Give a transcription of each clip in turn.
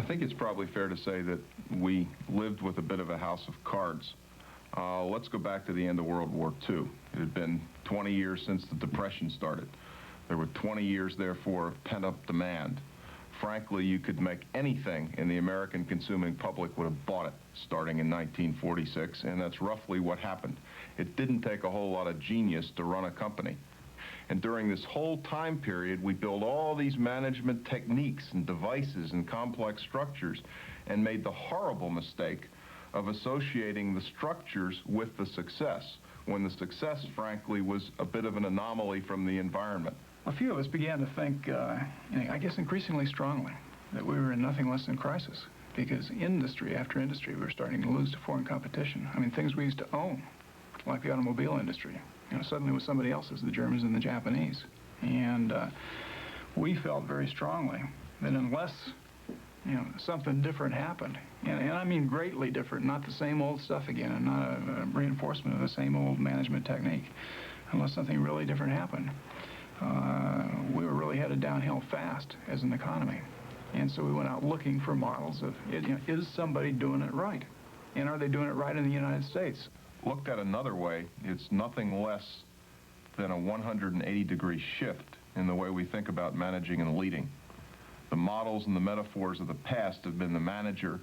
I think it's probably fair to say that we lived with a bit of a house of cards. Let's go back to the end of World War II. It had been 20 years since the Depression started. There were 20 years, therefore, of pent-up demand. Frankly, you could make anything, and the American consuming public would have bought it starting in 1946, and that's roughly what happened. It didn't take a whole lot of genius to run a company. And during this whole time period, we built all these management techniques and devices and complex structures and made the horrible mistake of associating the structures with the success, when the success, frankly, was a bit of an anomaly from the environment. A few of us began to think, I guess increasingly strongly, that we were in nothing less than crisis, because industry after industry, we were starting to lose to foreign competition. I mean, things we used to own, like the automobile industry, suddenly was somebody else's, the Germans and the Japanese. And we felt very strongly that unless, something different happened, and I mean greatly different, not the same old stuff again, and not a reinforcement of the same old management technique, unless something really different happened, we were really headed downhill fast as an economy. And so we went out looking for models of, is somebody doing it right? And are they doing it right in the United States? Looked at another way, it's nothing less than a 180-degree shift in the way we think about managing and leading. The models and the metaphors of the past have been the manager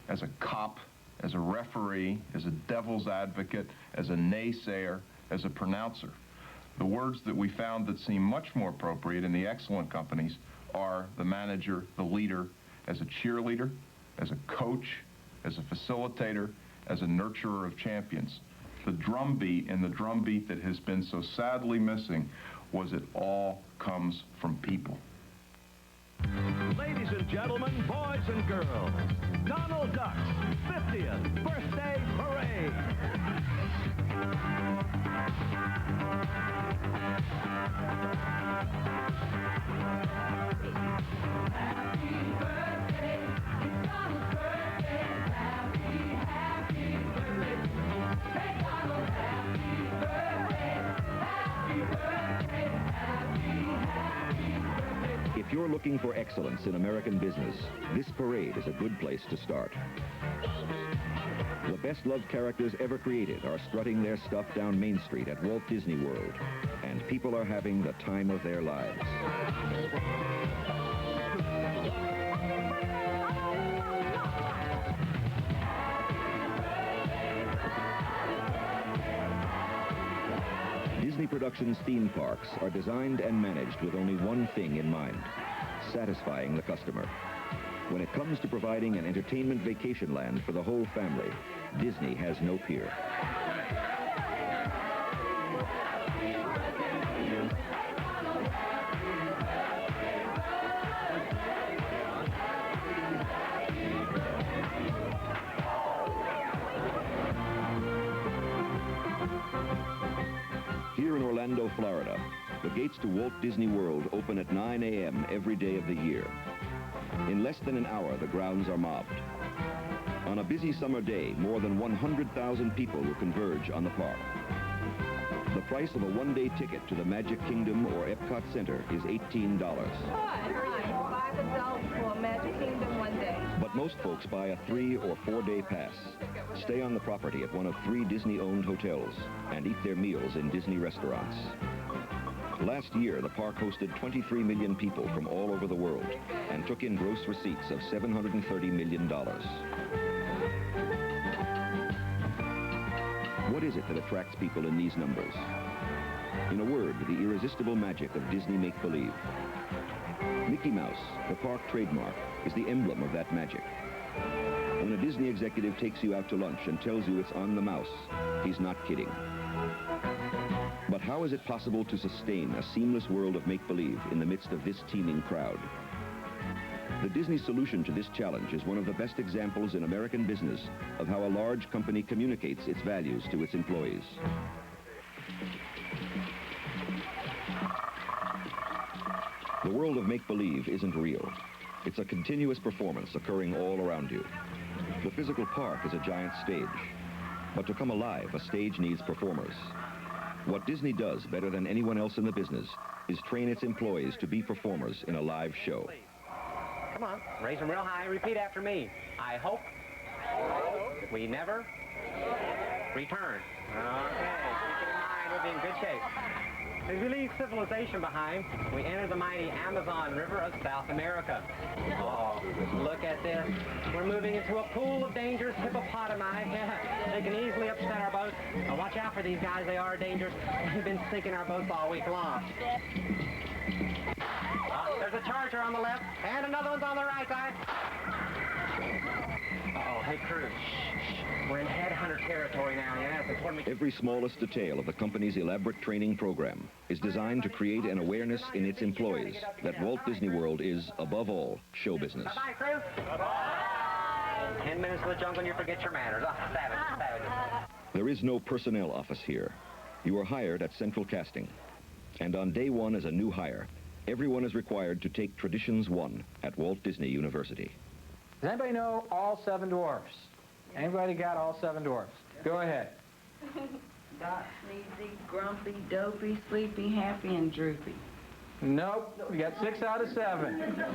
as a cop, as a referee, as a devil's advocate, as a naysayer, as a pronouncer. The words that we found that seem much more appropriate in the excellent companies are the manager, the leader, as a cheerleader, as a coach, as a facilitator, as a nurturer of champions. The drumbeat, and the drumbeat that has been so sadly missing, was it all comes from people. Ladies and gentlemen, boys and girls, Donald Duck's 50th birthday parade. Happy birthday, it's Donald's birthday. Happy birthday. Hey Donald, happy birthday, happy birthday. If you're looking for excellence in American business, this parade is a good place to start. The best-loved characters ever created are strutting their stuff down Main Street at Walt Disney World, and people are having the time of their lives. Disney Productions theme parks are designed and managed with only one thing in mind: satisfying the customer. When it comes to providing an entertainment vacation land for the whole family, Disney has no peer. Here in Orlando, Florida, the gates to Walt Disney World open at 9 a.m. every day of the year. In less than an hour, the grounds are mobbed. On a busy summer day, more than 100,000 people will converge on the park. The price of a one-day ticket to the Magic Kingdom or Epcot Center is $18. Buy adults for Magic Kingdom one day. But most folks buy a 3- or 4-day pass, stay on the property at one of 3 Disney-owned hotels, and eat their meals in Disney restaurants. Last year, the park hosted 23 million people from all over the world and took in gross receipts of $730 million. What is it that attracts people in these numbers? In a word, the irresistible magic of Disney make-believe. Mickey Mouse, the park trademark, is the emblem of that magic. When a Disney executive takes you out to lunch and tells you it's on the mouse, he's not kidding. But how is it possible to sustain a seamless world of make-believe in the midst of this teeming crowd? The Disney solution to this challenge is one of the best examples in American business of how a large company communicates its values to its employees. The world of make-believe isn't real. It's a continuous performance occurring all around you. The physical park is a giant stage. But to come alive, a stage needs performers. What Disney does better than anyone else in the business is train its employees to be performers in a live show. Come on, raise them real high. Repeat after me. I hope we never return. Okay, keep it in mind, we'll be in good shape. As we leave civilization behind, we enter the mighty Amazon River of South America. Oh, look at this. We're moving into a pool of dangerous hippopotami. They can easily upset our boat. Now watch out for these guys, they are dangerous. They've been sinking our boats all week long. There's a charger on the left, and another one's on the right side. Uh-oh, hey, crew. We're in headhunter territory now, yeah? It's important. Every smallest detail of the company's elaborate training program is designed to create an awareness in its employees that Walt Disney World is, above all, show business. Bye-bye, crew. Bye-bye. 10 minutes in the jungle and you forget your manners. Oh, savage, savage. There is no personnel office here. You are hired at Central Casting. And on day one as a new hire, everyone is required to take Traditions 1 at Walt Disney University. Does anybody know all 7 dwarfs? Anybody got all 7 dwarfs? Go ahead. Dot, sneezy, grumpy, dopey, sleepy, happy, and droopy. Nope. We got 6 out of 7.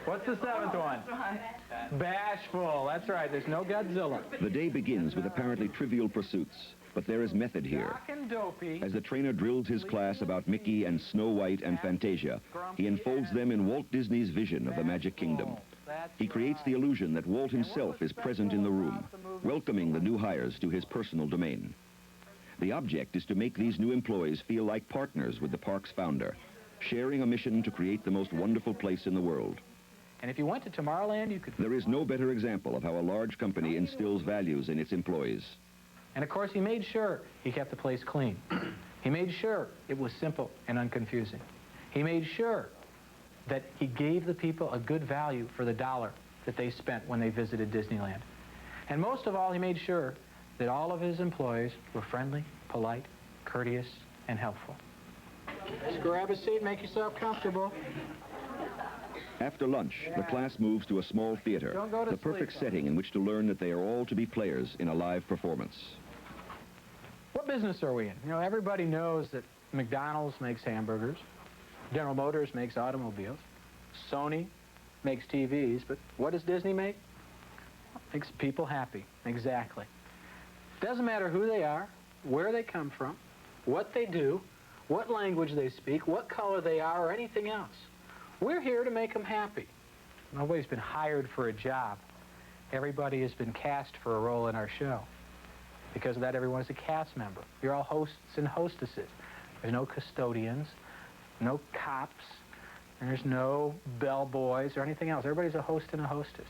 What's the 7th one? Bashful. That's right. There's no Godzilla. The day begins with apparently trivial pursuits, but there is method here. As the trainer drills his class about Mickey and Snow White and Fantasia, he enfolds them in Walt Disney's vision of the Magic Kingdom. He creates the illusion that Walt himself is present in the room, welcoming the new hires to his personal domain. The object is to make these new employees feel like partners with the park's founder, sharing a mission to create the most wonderful place in the world. And if you went to Tomorrowland, you could... There is no better example of how a large company instills values in its employees. And of course, he made sure he kept the place clean. He made sure it was simple and unconfusing. He made sure that he gave the people a good value for the dollar that they spent when they visited Disneyland. And most of all, he made sure that all of his employees were friendly, polite, courteous, and helpful. Just grab a seat, make yourself comfortable. After lunch, the class moves to a small theater, the perfect setting in which to learn that they are all to be players in a live performance. What business are we in? You know, everybody knows that McDonald's makes hamburgers, General Motors makes automobiles, Sony makes TVs, but what does Disney make? Makes people happy, exactly. Doesn't matter who they are, where they come from, what they do, what language they speak, what color they are, or anything else. We're here to make them happy. Nobody's been hired for a job. Everybody has been cast for a role in our show. Because of that, everyone is a cast member. You're all hosts and hostesses. There's no custodians, no cops, there's no bellboys or anything else. Everybody's a host and a hostess.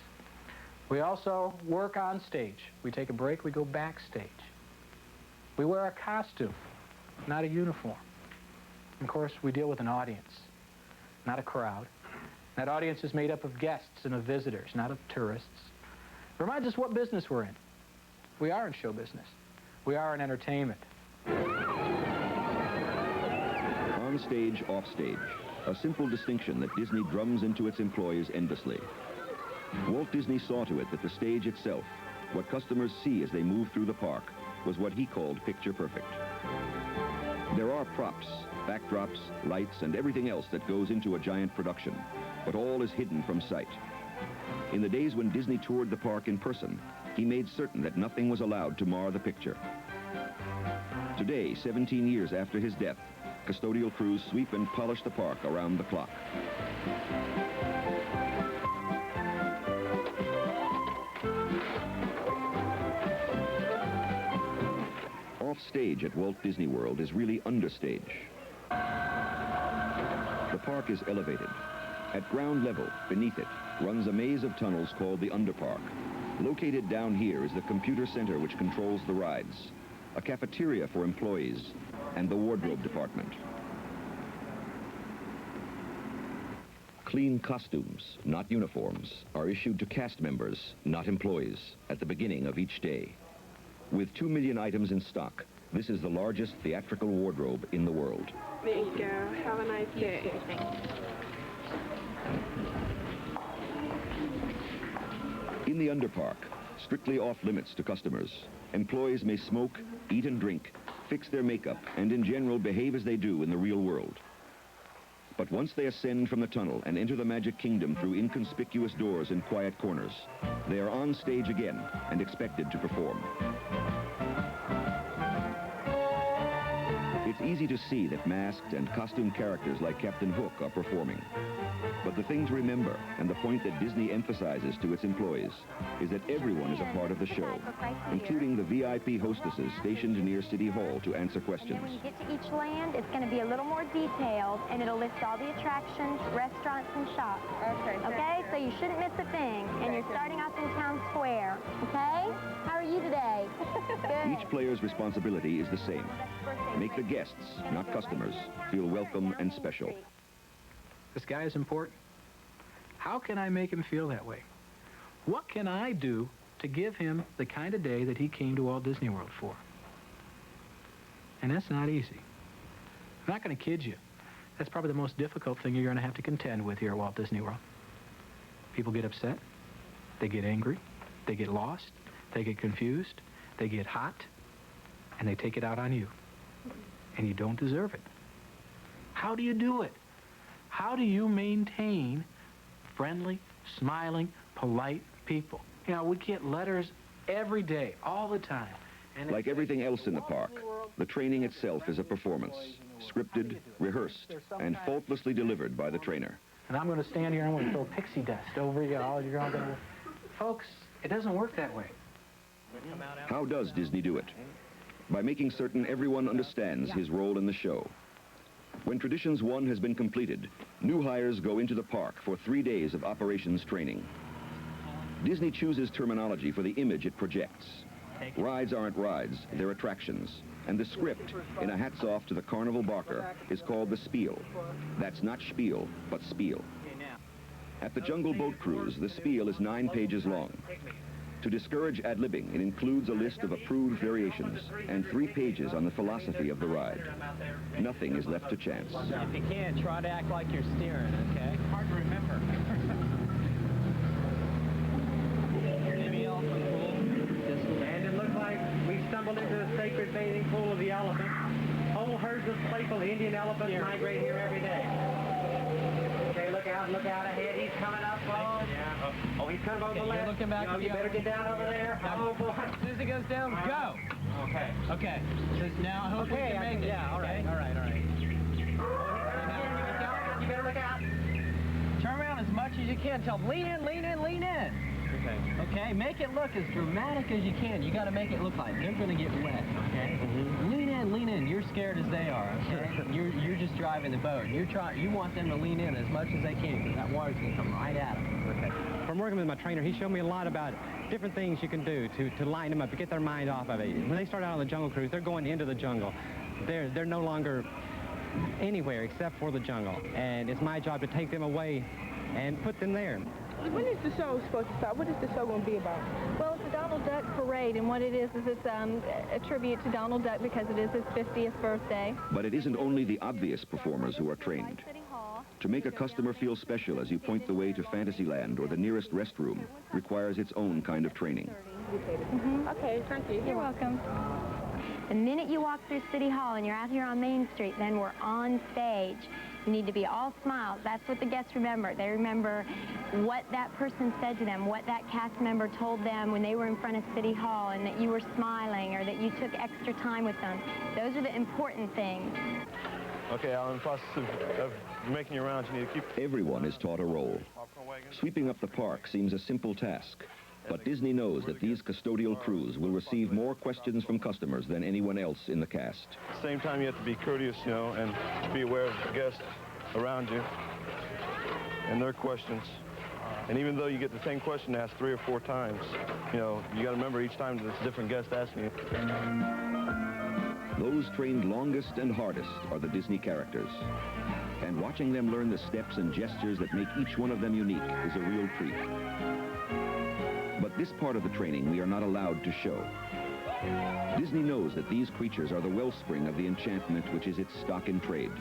We also work on stage. We take a break, we go backstage. We wear a costume, not a uniform. Of course, we deal with an audience, not a crowd. That audience is made up of guests and of visitors, not of tourists. It reminds us what business we're in. We are in show business. We are in entertainment. On stage, off stage, a simple distinction that Disney drums into its employees endlessly. Walt Disney saw to it that the stage itself, what customers see as they move through the park, was what he called picture perfect. There are props, backdrops, lights, and everything else that goes into a giant production, but all is hidden from sight. In the days when Disney toured the park in person, he made certain that nothing was allowed to mar the picture. Today, 17 years after his death, custodial crews sweep and polish the park around the clock. Off stage at Walt Disney World is really understage. The park is elevated. At ground level, beneath it, runs a maze of tunnels called the Underpark. Located down here is the computer center which controls the rides, a cafeteria for employees, and the wardrobe department. Clean costumes, not uniforms, are issued to cast members, not employees, at the beginning of each day. With 2 million items in stock, this is the largest theatrical wardrobe in the world. There you go. Have a nice day. In the Underpark, strictly off limits to customers, employees may smoke, eat and drink, fix their makeup, and in general behave as they do in the real world. But once they ascend from the tunnel and enter the Magic Kingdom through inconspicuous doors and quiet corners, they are on stage again and expected to perform. It's easy to see that masked and costumed characters like Captain Hook are performing. But the thing to remember, and the point that Disney emphasizes to its employees, is that everyone is a part of the show, including the VIP hostesses stationed near City Hall to answer questions. And then when you get to each land, it's going to be a little more detailed, and it'll list all the attractions, restaurants, and shops. Okay? So you shouldn't miss a thing, and you're starting off in Town Square. Okay? How are you today? Good. Each player's responsibility is the same. Make the guests, not customers, feel welcome and special. This guy is important. How can I make him feel that way? What can I do to give him the kind of day that he came to Walt Disney World for? And that's not easy. I'm not going to kid you. That's probably the most difficult thing you're going to have to contend with here at Walt Disney World. People get upset. They get angry. They get lost. They get confused. They get hot. And they take it out on you. And you don't deserve it. How do you do it? How do you maintain friendly, smiling, polite people? You know, we get letters every day, all the time. And like everything else in the park, the training itself is a performance, scripted, rehearsed, and faultlessly delivered by the trainer. And I'm going to stand here and I'm going to throw pixie dust over you all. You're all going to... Folks, it doesn't work that way. How does Disney do it? By making certain everyone understands his role in the show. When Traditions 1 has been completed, new hires go into the park for 3 days of operations training. Disney chooses terminology for the image it projects. Rides aren't rides, they're attractions. And the script, in a hats off to the carnival barker, is called the spiel. That's not spiel, but spiel. At the Jungle Boat Cruise, the spiel is 9 pages long. To discourage ad-libbing, it includes a list of approved variations and 3 pages on the philosophy of the ride. Nothing is left to chance. If you can, try to act like you're steering, okay? Hard to remember. And it looks like we stumbled into the sacred bathing pool of the elephant. Whole herds of playful Indian elephants migrate here every day. Okay, look out ahead. He's coming up. Oh, he's coming over the left. You're looking back. You better get down over there. Oh, boy. As soon as it goes down, go. Okay. Okay. Now I hope we can make it. Yeah, all right. You better look out. Turn around as much as you can. Tell them, lean in, lean in, lean in. Okay. Okay, make it look as dramatic as you can. You got to make it look like they're going to get wet, okay? Lean in. You're scared as they are, okay? You're just driving the boat. You want them to lean in as much as they can because that water's going to come right at them. Okay. From working with my trainer, he showed me a lot about different things you can do to line them up, to get their mind off of it. When they start out on the Jungle Cruise, they're going into the jungle. They're no longer anywhere except for the jungle. And it's my job to take them away and put them there. When is the show supposed to start? What is the show going to be about? Well, it's a Donald Duck parade, and what it is it's a tribute to Donald Duck because it is his 50th birthday. But it isn't only the obvious performers who are trained. To make a customer feel special as you point the way to Fantasyland or the nearest restroom requires its own kind of training. Okay, thank you. You're welcome. The minute you walk through City Hall and you're out here on Main Street, then we're on stage. You need to be all smiles. That's what the guests remember. They remember what that person said to them, what that cast member told them when they were in front of City Hall, and that you were smiling or that you took extra time with them. Those are the important things. Okay, Alan, in the process of making your rounds, you need to keep... Everyone is taught a role. Sweeping up the park seems a simple task, but Disney knows that these custodial crews will receive more questions from customers than anyone else in the cast. At the same time, you have to be courteous, you know, and be aware of the guests around you and their questions. And even though you get the same question asked 3 or 4 times, you know, you got to remember each time there's a different guest asking you. Those trained longest and hardest are the Disney characters. And watching them learn the steps and gestures that make each one of them unique is a real treat. But this part of the training we are not allowed to show. Disney knows that these creatures are the wellspring of the enchantment which is its stock in trade,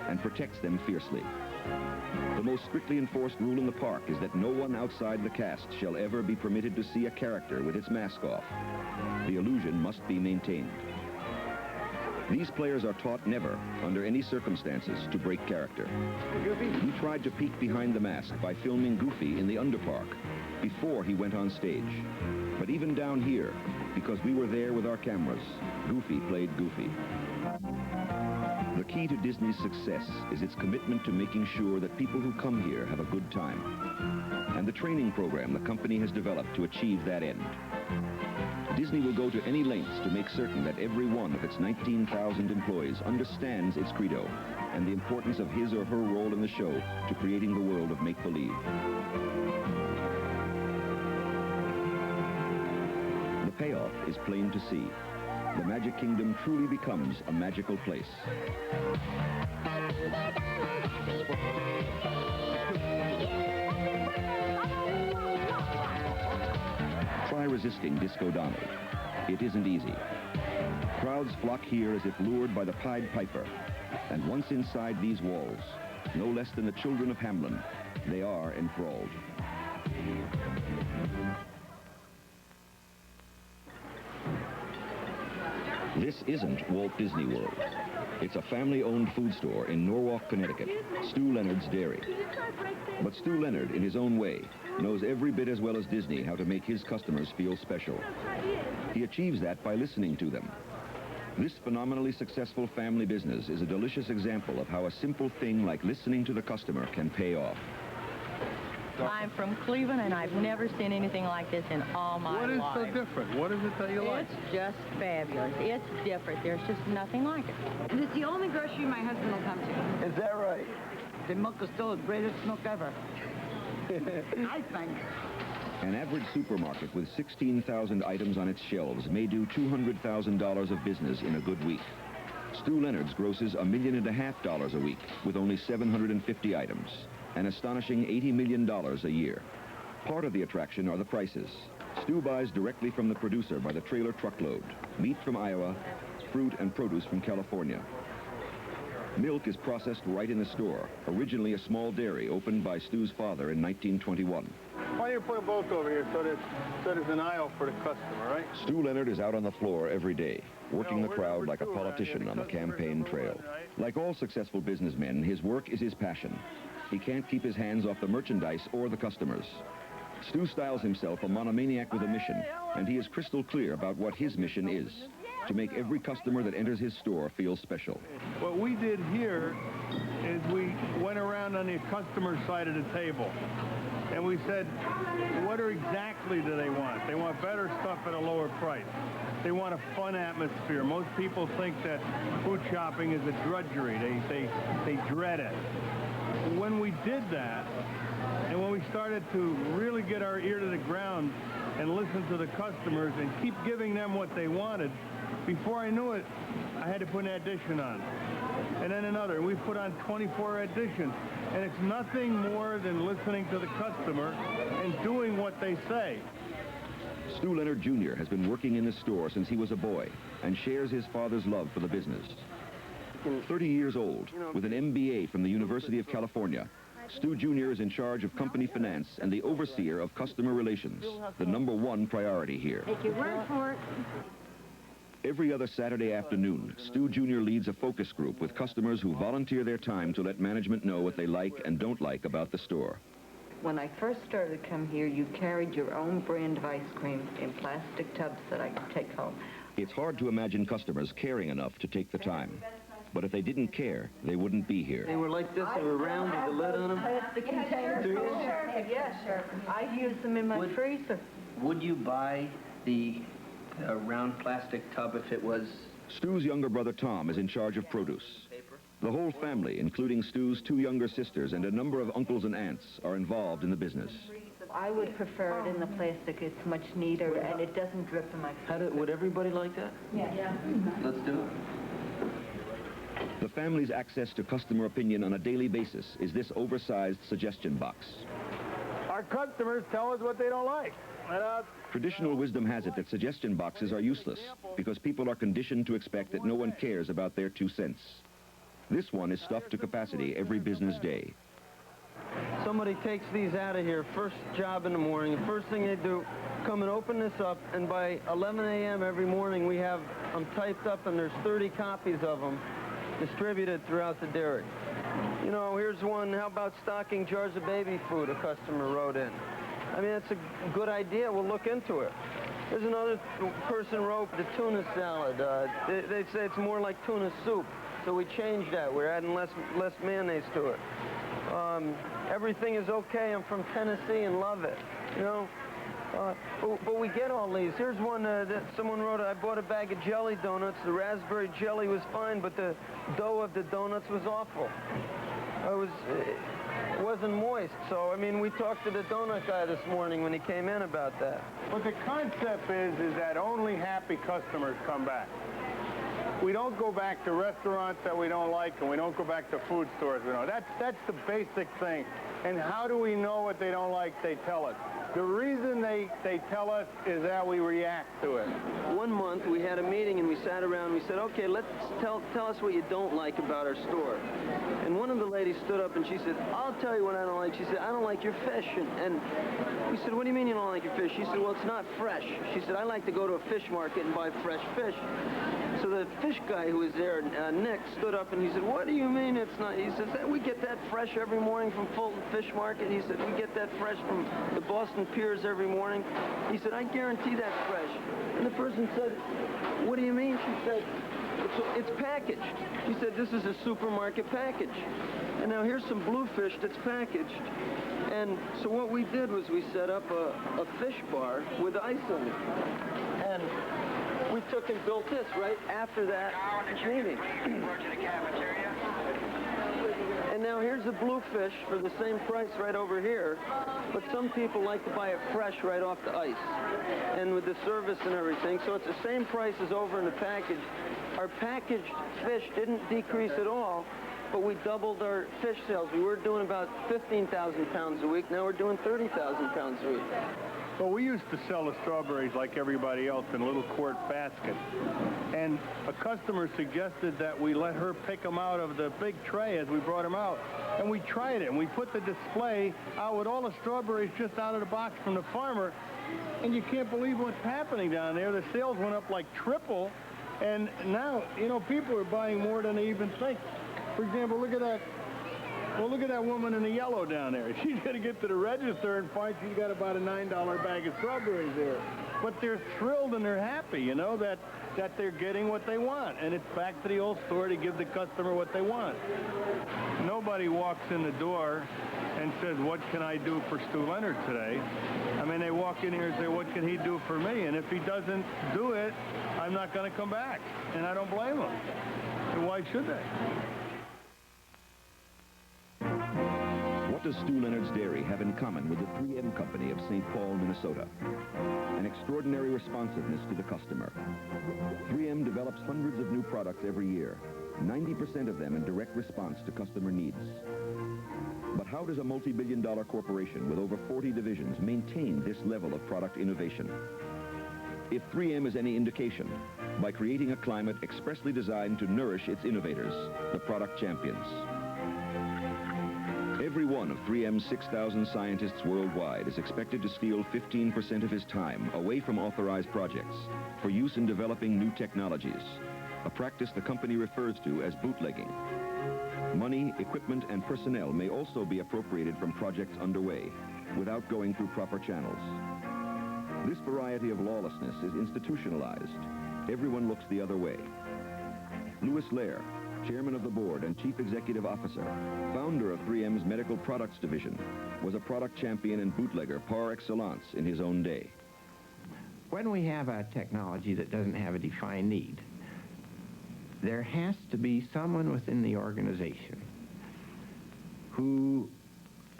and protects them fiercely. The most strictly enforced rule in the park is that no one outside the cast shall ever be permitted to see a character with its mask off. The illusion must be maintained. These players are taught never, under any circumstances, to break character. We tried to peek behind the mask by filming Goofy in the Underpark before he went on stage. But even down here, because we were there with our cameras, Goofy played Goofy. The key to Disney's success is its commitment to making sure that people who come here have a good time, and the training program the company has developed to achieve that end. Disney will go to any lengths to make certain that every one of its 19,000 employees understands its credo and the importance of his or her role in the show to creating the world of make-believe. The payoff is plain to see. The Magic Kingdom truly becomes a magical place. Try resisting Disco Donald. It isn't easy. Crowds flock here as if lured by the Pied Piper. And once inside these walls, no less than the children of Hamelin, they are enthralled. This isn't Walt Disney World. It's a family-owned food store in Norwalk, Connecticut, Stu Leonard's Dairy. But Stu Leonard, in his own way, knows every bit as well as Disney how to make his customers feel special. He achieves that by listening to them. This phenomenally successful family business is a delicious example of how a simple thing like listening to the customer can pay off. I'm from Cleveland, and I've never seen anything like this in all my life. What is so different? What is it that you like? It's just fabulous. It's different. There's just nothing like it. And it's the only grocery my husband will come to. Is that right? The milk is still the greatest milk ever. I think. An average supermarket with 16,000 items on its shelves may do $200,000 of business in a good week. Stu Leonard's grosses $1.5 million a week with only 750 items. An astonishing $80 million a year. Part of the attraction are the prices. Stu buys directly from the producer by the trailer truckload. Meat from Iowa, fruit and produce from California. Milk is processed right in the store, originally a small dairy opened by Stu's father in 1921. Why don't you put a boat over here so there's an aisle for the customer, right? Stu Leonard is out on the floor every day, working the crowd like a politician on the campaign trail. Like all successful businessmen, his work is his passion. He can't keep his hands off the merchandise or the customers. Stu styles himself a monomaniac with a mission, and he is crystal clear about what his mission is, to make every customer that enters his store feel special. What we did here is we went around on the customer side of the table, and we said, what exactly do they want? They want better stuff at a lower price. They want a fun atmosphere. Most people think that food shopping is a drudgery. They dread it. When we did that, and when we started to really get our ear to the ground and listen to the customers and keep giving them what they wanted, before I knew it, I had to put an addition on. And then another. We put on 24 additions. And it's nothing more than listening to the customer and doing what they say. Stu Leonard Jr. has been working in the store since he was a boy and shares his father's love for the business. 30 years old, with an MBA from the University of California, Stu Jr. is in charge of company finance and the overseer of customer relations, the #1 priority here. Take your word for it. Every other Saturday afternoon, Stu Jr. leads a focus group with customers who volunteer their time to let management know what they like and don't like about the store. When I first started to come here, you carried your own brand of ice cream in plastic tubs that I could take home. It's hard to imagine customers caring enough to take the time. But if they didn't care, they wouldn't be here. They were like this, they were round with the lid on them? That's the container. Yes, sir. I use them in my freezer. Would you buy the round plastic tub if it was... Stu's younger brother Tom is in charge of produce. The whole family, including Stu's 2 younger sisters and a number of uncles and aunts, are involved in the business. I would prefer it in the plastic. It's much neater and it doesn't drip in my freezer. Would everybody like that? Yeah. Let's do it. The family's access to customer opinion on a daily basis is this oversized suggestion box. Our customers tell us what they don't like. Traditional wisdom has it that suggestion boxes are useless because people are conditioned to expect that no one cares about their 2 cents. This one is stuffed to capacity every business day. Somebody takes these out of here, first job in the morning, the first thing they do, come and open this up, and by 11 a.m. every morning we have them typed up, and there's 30 copies of them distributed throughout the dairy. You know, here's one, how about stocking jars of baby food, a customer wrote in. I mean, it's a good idea. We'll look into it. There's another person wrote the tuna salad. They say it's more like tuna soup, so we changed that. We're adding less mayonnaise to it. Everything is okay. I'm from Tennessee and love it. You know, but we get all these. Here's one that someone wrote. I bought a bag of jelly donuts. The raspberry jelly was fine, but the dough of the donuts was awful. It wasn't moist. So, I mean, we talked to the donut guy this morning when he came in about that. But the concept is that only happy customers come back. We don't go back to restaurants that we don't like, and we don't go back to food stores we don't. That's the basic thing. And how do we know what they don't like? They tell us. The reason they tell us is that we react to it. One month we had a meeting and we sat around and we said, okay, let's tell us what you don't like about our store. And one of the ladies stood up and she said, I'll tell you what I don't like. She said, I don't like your fish. And we said, what do you mean you don't like your fish? She said, well, it's not fresh. She said, I like to go to a fish market and buy fresh fish. So the fish guy who was there, Nick, stood up and he said, what do you mean it's not? He says, we get that fresh every morning from Fulton Fish Market. He said, we get that fresh from the Boston Piers every morning. He said, I guarantee that's fresh. And the person said, what do you mean? She said, it's packaged. He said, this is a supermarket package. And now here's some bluefish that's packaged. And so what we did was we set up a fish bar with ice in it. And we took and built this right after that meeting. And now here's the bluefish for the same price right over here, but some people like to buy it fresh right off the ice, and with the service and everything, so it's the same price as over in the package. Our packaged fish didn't decrease at all, but we doubled our fish sales. We were doing about 15,000 pounds a week, now we're doing 30,000 pounds a week. Well, we used to sell the strawberries like everybody else in a little quart basket. And a customer suggested that we let her pick them out of the big tray as we brought them out. And we tried it, and we put the display out with all the strawberries just out of the box from the farmer. And you can't believe what's happening down there. The sales went up like triple. And now, you know, people are buying more than they even think. For example, look at that. Well, look at that woman in the yellow down there. She's going to get to the register and find she's got about a $9 bag of strawberries there. But they're thrilled and they're happy, you know, that they're getting what they want. And it's back to the old store to give the customer what they want. Nobody walks in the door and says, what can I do for Stu Leonard today? I mean, they walk in here and say, what can he do for me? And if he doesn't do it, I'm not going to come back. And I don't blame them. And why should they? What does Stu Leonard's Dairy have in common with the 3M Company of St. Paul, Minnesota? An extraordinary responsiveness to the customer. 3M develops hundreds of new products every year, 90% of them in direct response to customer needs. But how does a multi-billion-dollar corporation with over 40 divisions maintain this level of product innovation? If 3M is any indication, by creating a climate expressly designed to nourish its innovators, the product champions. Every one of 3M's 6,000 scientists worldwide is expected to steal 15% of his time away from authorized projects for use in developing new technologies, a practice the company refers to as bootlegging. Money, equipment, and personnel may also be appropriated from projects underway without going through proper channels. This variety of lawlessness is institutionalized. Everyone looks the other way. Louis Lair, Chairman of the Board and Chief Executive Officer, founder of 3M's Medical Products Division, was a product champion and bootlegger par excellence in his own day. When we have a technology that doesn't have a defined need, there has to be someone within the organization who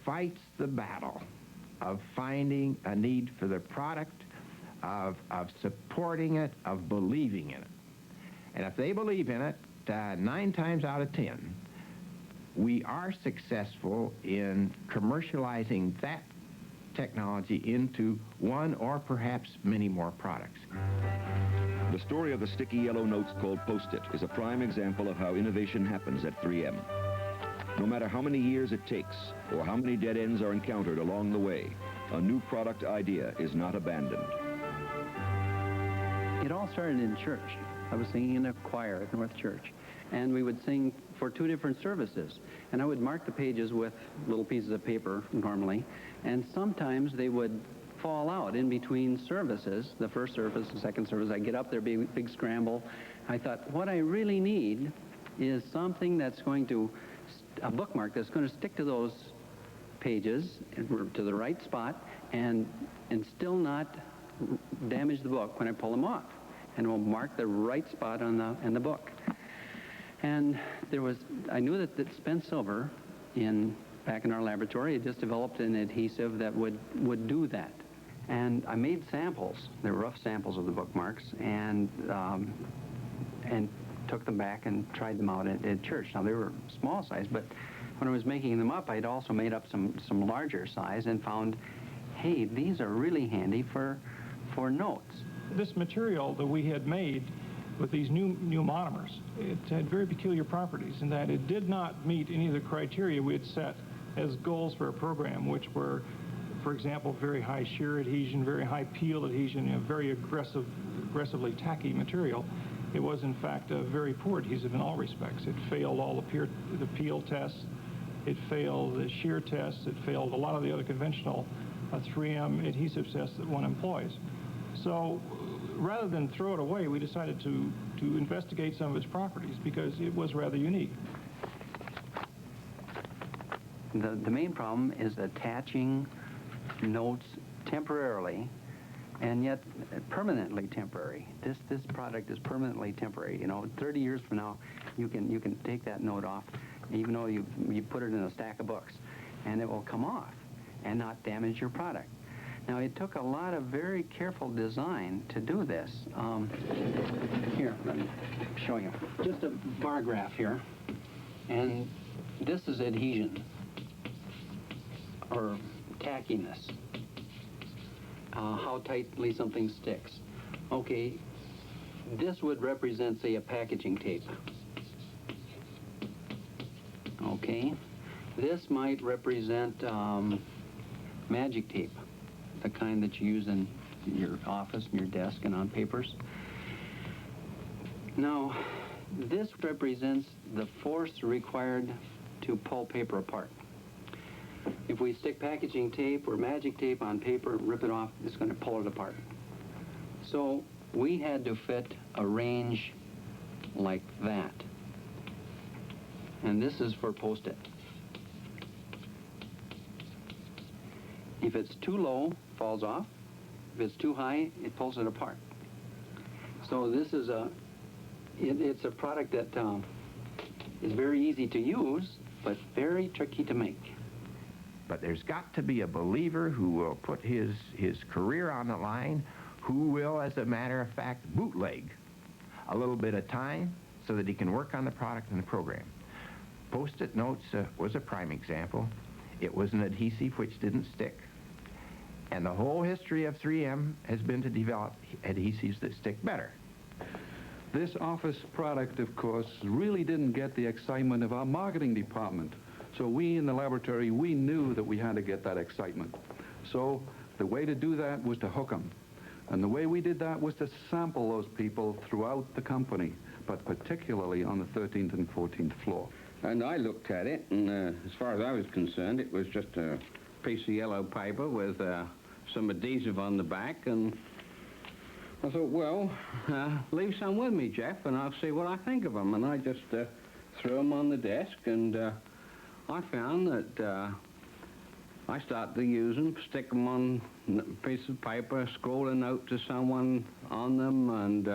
fights the battle of finding a need for the product, of supporting it, of believing in it. And if they believe in it, 9 times out of 10, we are successful in commercializing that technology into one or perhaps many more products. The story of the sticky yellow notes called Post-it is a prime example of how innovation happens at 3M. No matter how many years it takes or how many dead ends are encountered along the way, a new product idea is not abandoned. It all started in church. I was singing in a choir at North Church, and we would sing for 2 different services. And I would mark the pages with little pieces of paper normally, and sometimes they would fall out in between services, the first service, the second service. I'd get up there, big scramble. I thought, what I really need is something that's going to, a bookmark that's going to stick to those pages to the right spot and still not damage the book when I pull them off. And will mark the right spot in the book. And I knew that Spence Silver back in our laboratory had just developed an adhesive that would do that. And I made samples. They were rough samples of the bookmarks, and took them back and tried them out at church. Now, they were small size, but when I was making them up, I'd also made up some larger size and found, hey, these are really handy for notes. This material that we had made with these new monomers, it had very peculiar properties in that it did not meet any of the criteria we had set as goals for a program, which were, for example, very high shear adhesion, very high peel adhesion, very aggressively tacky material. It was, in fact, a very poor adhesive in all respects. It failed all the peel tests. It failed the shear tests. It failed a lot of the other conventional 3M adhesive tests that one employs. So rather than throw it away, we decided to investigate some of its properties because it was rather unique. The main problem is attaching notes temporarily and yet permanently temporary. This product is permanently temporary. You know, 30 years from now, you can take that note off, even though you put it in a stack of books, and it will come off and not damage your product. Now, it took a lot of very careful design to do this. Here, let me show you. Just a bar graph here, and this is adhesion, or tackiness, how tightly something sticks. Okay, this would represent, say, a packaging tape. Okay, this might represent magic tape, the kind that you use in your office and your desk and on papers. Now, this represents the force required to pull paper apart. If we stick packaging tape or magic tape on paper, rip it off, it's going to pull it apart. So we had to fit a range like that. And this is for Post-it. If it's too low, it falls off. If it's too high, it pulls it apart. So this is it's a product that is very easy to use, but very tricky to make. But there's got to be a believer who will put his career on the line, who will, as a matter of fact, bootleg a little bit of time so that he can work on the product and the program. Post-it notes was a prime example. It was an adhesive which didn't stick. And the whole history of 3M has been to develop adhesives that stick better. This office product, of course, really didn't get the excitement of our marketing department. So we in the laboratory, we knew that we had to get that excitement. So the way to do that was to hook them. And the way we did that was to sample those people throughout the company, but particularly on the 13th and 14th floor. And I looked at it, and as far as I was concerned, it was just a piece of yellow paper with some adhesive on the back, and I thought, well, leave some with me, Jeff, and I'll see what I think of them. And I just threw them on the desk, and I found that I started to use them, stick them on a piece of paper, scroll a note to someone on them, and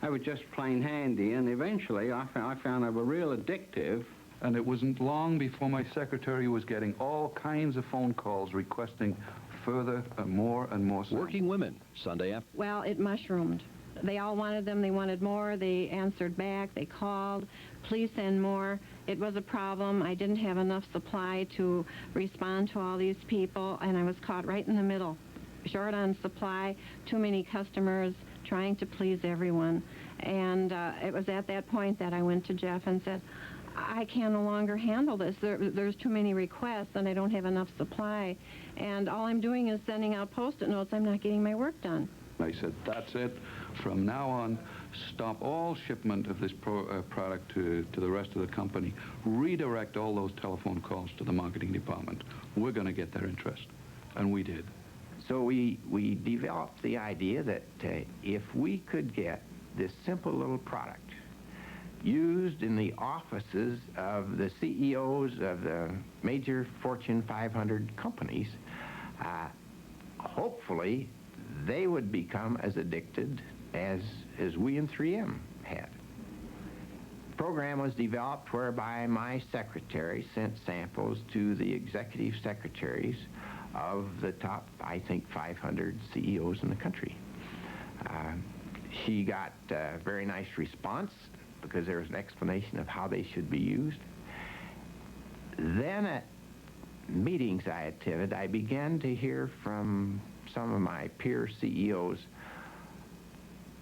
they were just plain handy. And eventually, I found they were real addictive. And it wasn't long before my secretary was getting all kinds of phone calls requesting further and more samples. Working Women, Sunday afternoon. Well, it mushroomed. They all wanted them. They wanted more. They answered back. They called. Please send more. It was a problem. I didn't have enough supply to respond to all these people, and I was caught right in the middle. Short on supply, too many customers, trying to please everyone. And it was at that point that I went to Jeff and said, I can no longer handle this. There's too many requests and I don't have enough supply. And all I'm doing is sending out Post-it notes. I'm not getting my work done. I said, that's it. From now on, stop all shipment of this product to the rest of the company. Redirect all those telephone calls to the marketing department. We're going to get their interest. And we did. So we developed the idea that if we could get this simple little product used in the offices of the CEOs of the major Fortune 500 companies, hopefully they would become as addicted as we in 3M had. The program was developed whereby my secretary sent samples to the executive secretaries of the top, I think, 500 CEOs in the country. She got a very nice response because there was an explanation of how they should be used. Then at meetings I attended, I began to hear from some of my peer CEOs,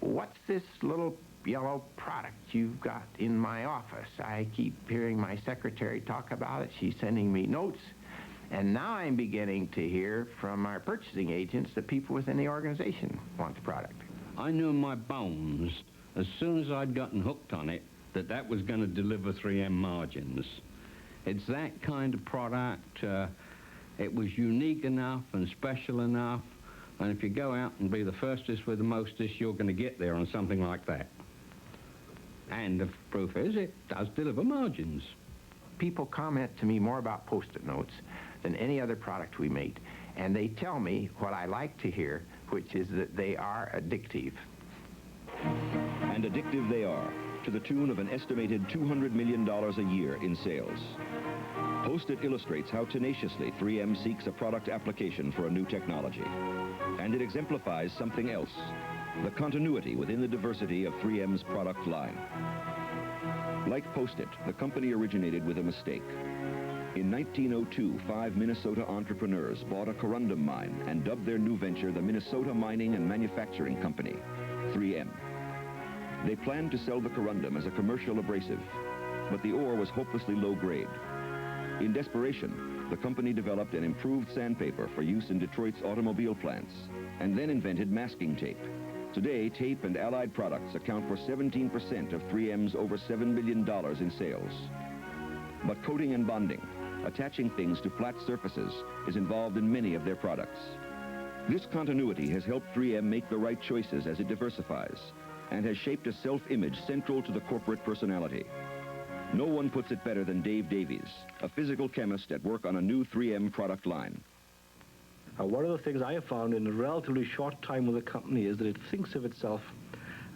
what's this little yellow product you've got in my office? I keep hearing my secretary talk about it. She's sending me notes. And now I'm beginning to hear from our purchasing agents that people within the organization want the product. I knew in my bones, as soon as I'd gotten hooked on it, that was going to deliver 3M margins. It's that kind of product. It was unique enough and special enough. And if you go out and be the firstest with the mostest, you're going to get there on something like that. And the proof is it does deliver margins. People comment to me more about Post-it notes than any other product we make. And they tell me what I like to hear, which is that they are addictive. And addictive they are, to the tune of an estimated $200 million a year in sales. Post-it illustrates how tenaciously 3M seeks a product application for a new technology. And it exemplifies something else, the continuity within the diversity of 3M's product line. Like Post-it, the company originated with a mistake. In 1902, 5 Minnesota entrepreneurs bought a corundum mine and dubbed their new venture the Minnesota Mining and Manufacturing Company, 3M. They planned to sell the corundum as a commercial abrasive, but the ore was hopelessly low grade. In desperation, the company developed an improved sandpaper for use in Detroit's automobile plants, and then invented masking tape. Today, tape and allied products account for 17% of 3M's over $7 billion in sales. But coating and bonding, attaching things to flat surfaces, is involved in many of their products. This continuity has helped 3M make the right choices as it diversifies, and has shaped a self-image central to the corporate personality. No one puts it better than Dave Davies, a physical chemist at work on a new 3M product line. One of the things I have found in a relatively short time with the company is that it thinks of itself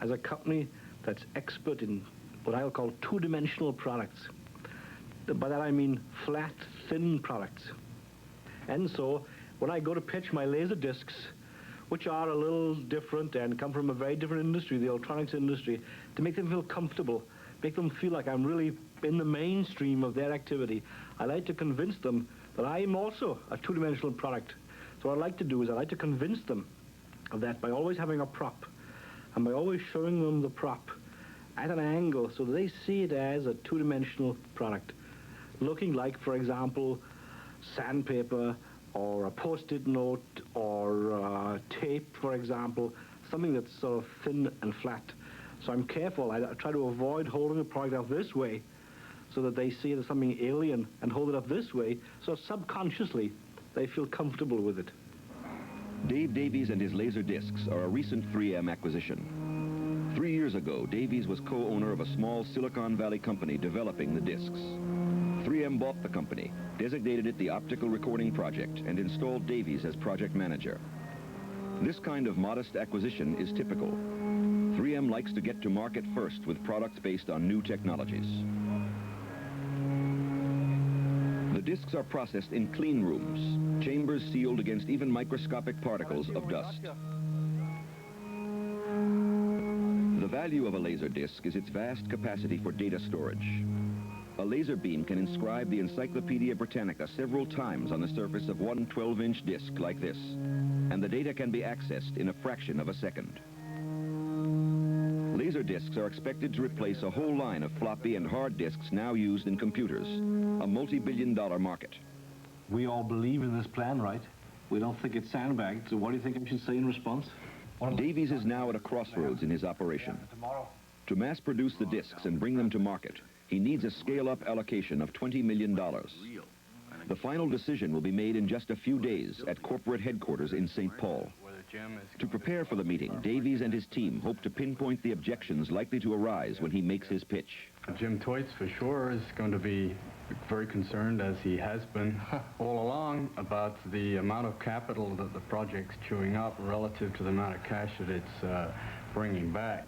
as a company that's expert in what I'll call two-dimensional products. By that I mean flat, thin products. And so when I go to pitch my laser discs, which are a little different and come from a very different industry, the electronics industry, to make them feel comfortable, make them feel like I'm really in the mainstream of their activity, I like to convince them that I am also a two-dimensional product. So what I like to do is I like to convince them of that by always having a prop, and by always showing them the prop at an angle so they see it as a two-dimensional product, looking like, for example, sandpaper, or a Post-it note, or tape, for example, something that's sort of thin and flat. So I'm careful. I try to avoid holding the product up this way so that they see it as something alien, and hold it up this way so subconsciously they feel comfortable with it. Dave Davies and his laser discs are a recent 3M acquisition. 3 years ago, Davies was co-owner of a small Silicon Valley company developing the discs. 3M bought the company, designated it the Optical Recording Project, and installed Davies as project manager. This kind of modest acquisition is typical. 3M likes to get to market first with products based on new technologies. The discs are processed in clean rooms, chambers sealed against even microscopic particles of dust. The value of a laser disc is its vast capacity for data storage. A laser beam can inscribe the Encyclopedia Britannica several times on the surface of one 12-inch disc like this, and the data can be accessed in a fraction of a second. Laser discs are expected to replace a whole line of floppy and hard discs now used in computers, a multi-billion-dollar market. We all believe in this plan, right? We don't think it's sandbagged, so what do you think I should say in response? Davies is now at a crossroads in his operation. To mass produce the discs and bring them to market, he needs a scale-up allocation of $20 million. The final decision will be made in just a few days at corporate headquarters in St. Paul. To prepare for the meeting, Davies and his team hope to pinpoint the objections likely to arise when he makes his pitch. Jim Thwaites, for sure, is going to be very concerned, as he has been all along, about the amount of capital that the project's chewing up relative to the amount of cash that it's bringing back.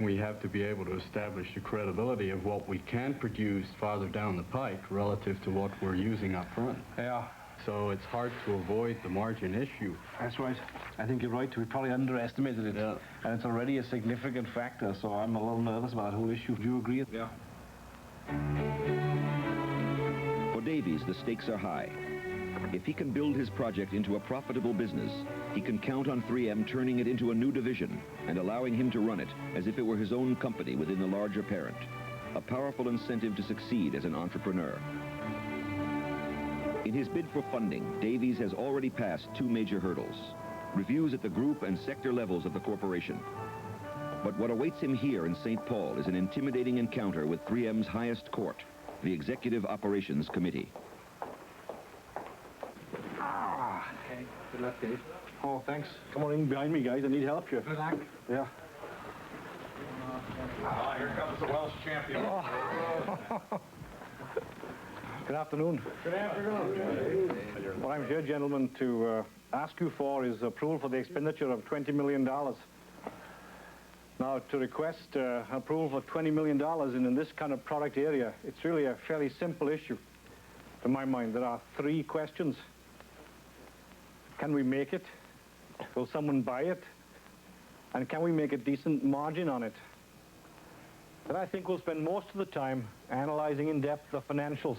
We have to be able to establish the credibility of what we can produce farther down the pike relative to what we're using up front. Yeah. So it's hard to avoid the margin issue. That's right. I think you're right. We probably underestimated it. Yeah. And it's already a significant factor, so I'm a little nervous about the whole issue. Do you agree? Yeah. For Davies, the stakes are high. If he can build his project into a profitable business, he can count on 3M turning it into a new division and allowing him to run it as if it were his own company within the larger parent. A powerful incentive to succeed as an entrepreneur. In his bid for funding, Davies has already passed two major hurdles: reviews at the group and sector levels of the corporation. But what awaits him here in St. Paul is an intimidating encounter with 3M's highest court, the Executive Operations Committee. Okay. Good luck, Dave. Oh, thanks. Come on in behind me, guys. I need help here. Good luck. Yeah. Here comes the Welsh champion. Good afternoon. Good afternoon. What I'm here, gentlemen, to ask you for is approval for the expenditure of $20 million. Now, to request approval for $20 million in this kind of product area, it's really a fairly simple issue. To my mind, there are three questions. Can we make it? Will someone buy it? And can we make a decent margin on it? And I think we'll spend most of the time analyzing in depth the financials.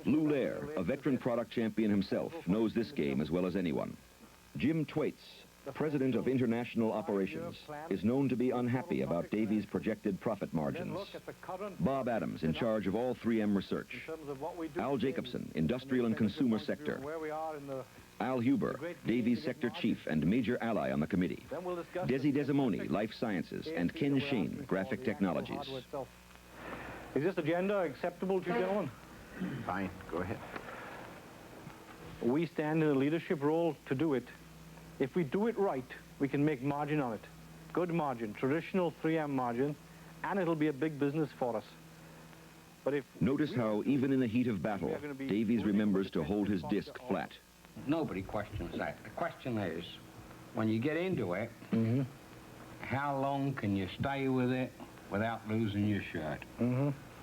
Lou Lair, a veteran product champion himself, knows this game as well as anyone. Jim Thwaites, president of international operations, is known to be unhappy about Davies' projected profit margins. Bob Adams, in charge of all 3M research. Al Jacobson, industrial and consumer sector. Al Huber, Davies sector chief and major ally on the committee. Desi Desimoni, life sciences, and Ken Shane, graphic technologies. Is this agenda acceptable to you, gentlemen? Fine, go ahead. We stand in a leadership role to do it. If we do it right, we can make margin on it. Good margin, traditional 3M margin, and it'll be a big business for us. But if Notice how, even in the heat of battle, Davies remembers to hold his disc flat. Nobody questions that. The question is, when you get into it, how long can you stay with it without losing your shirt?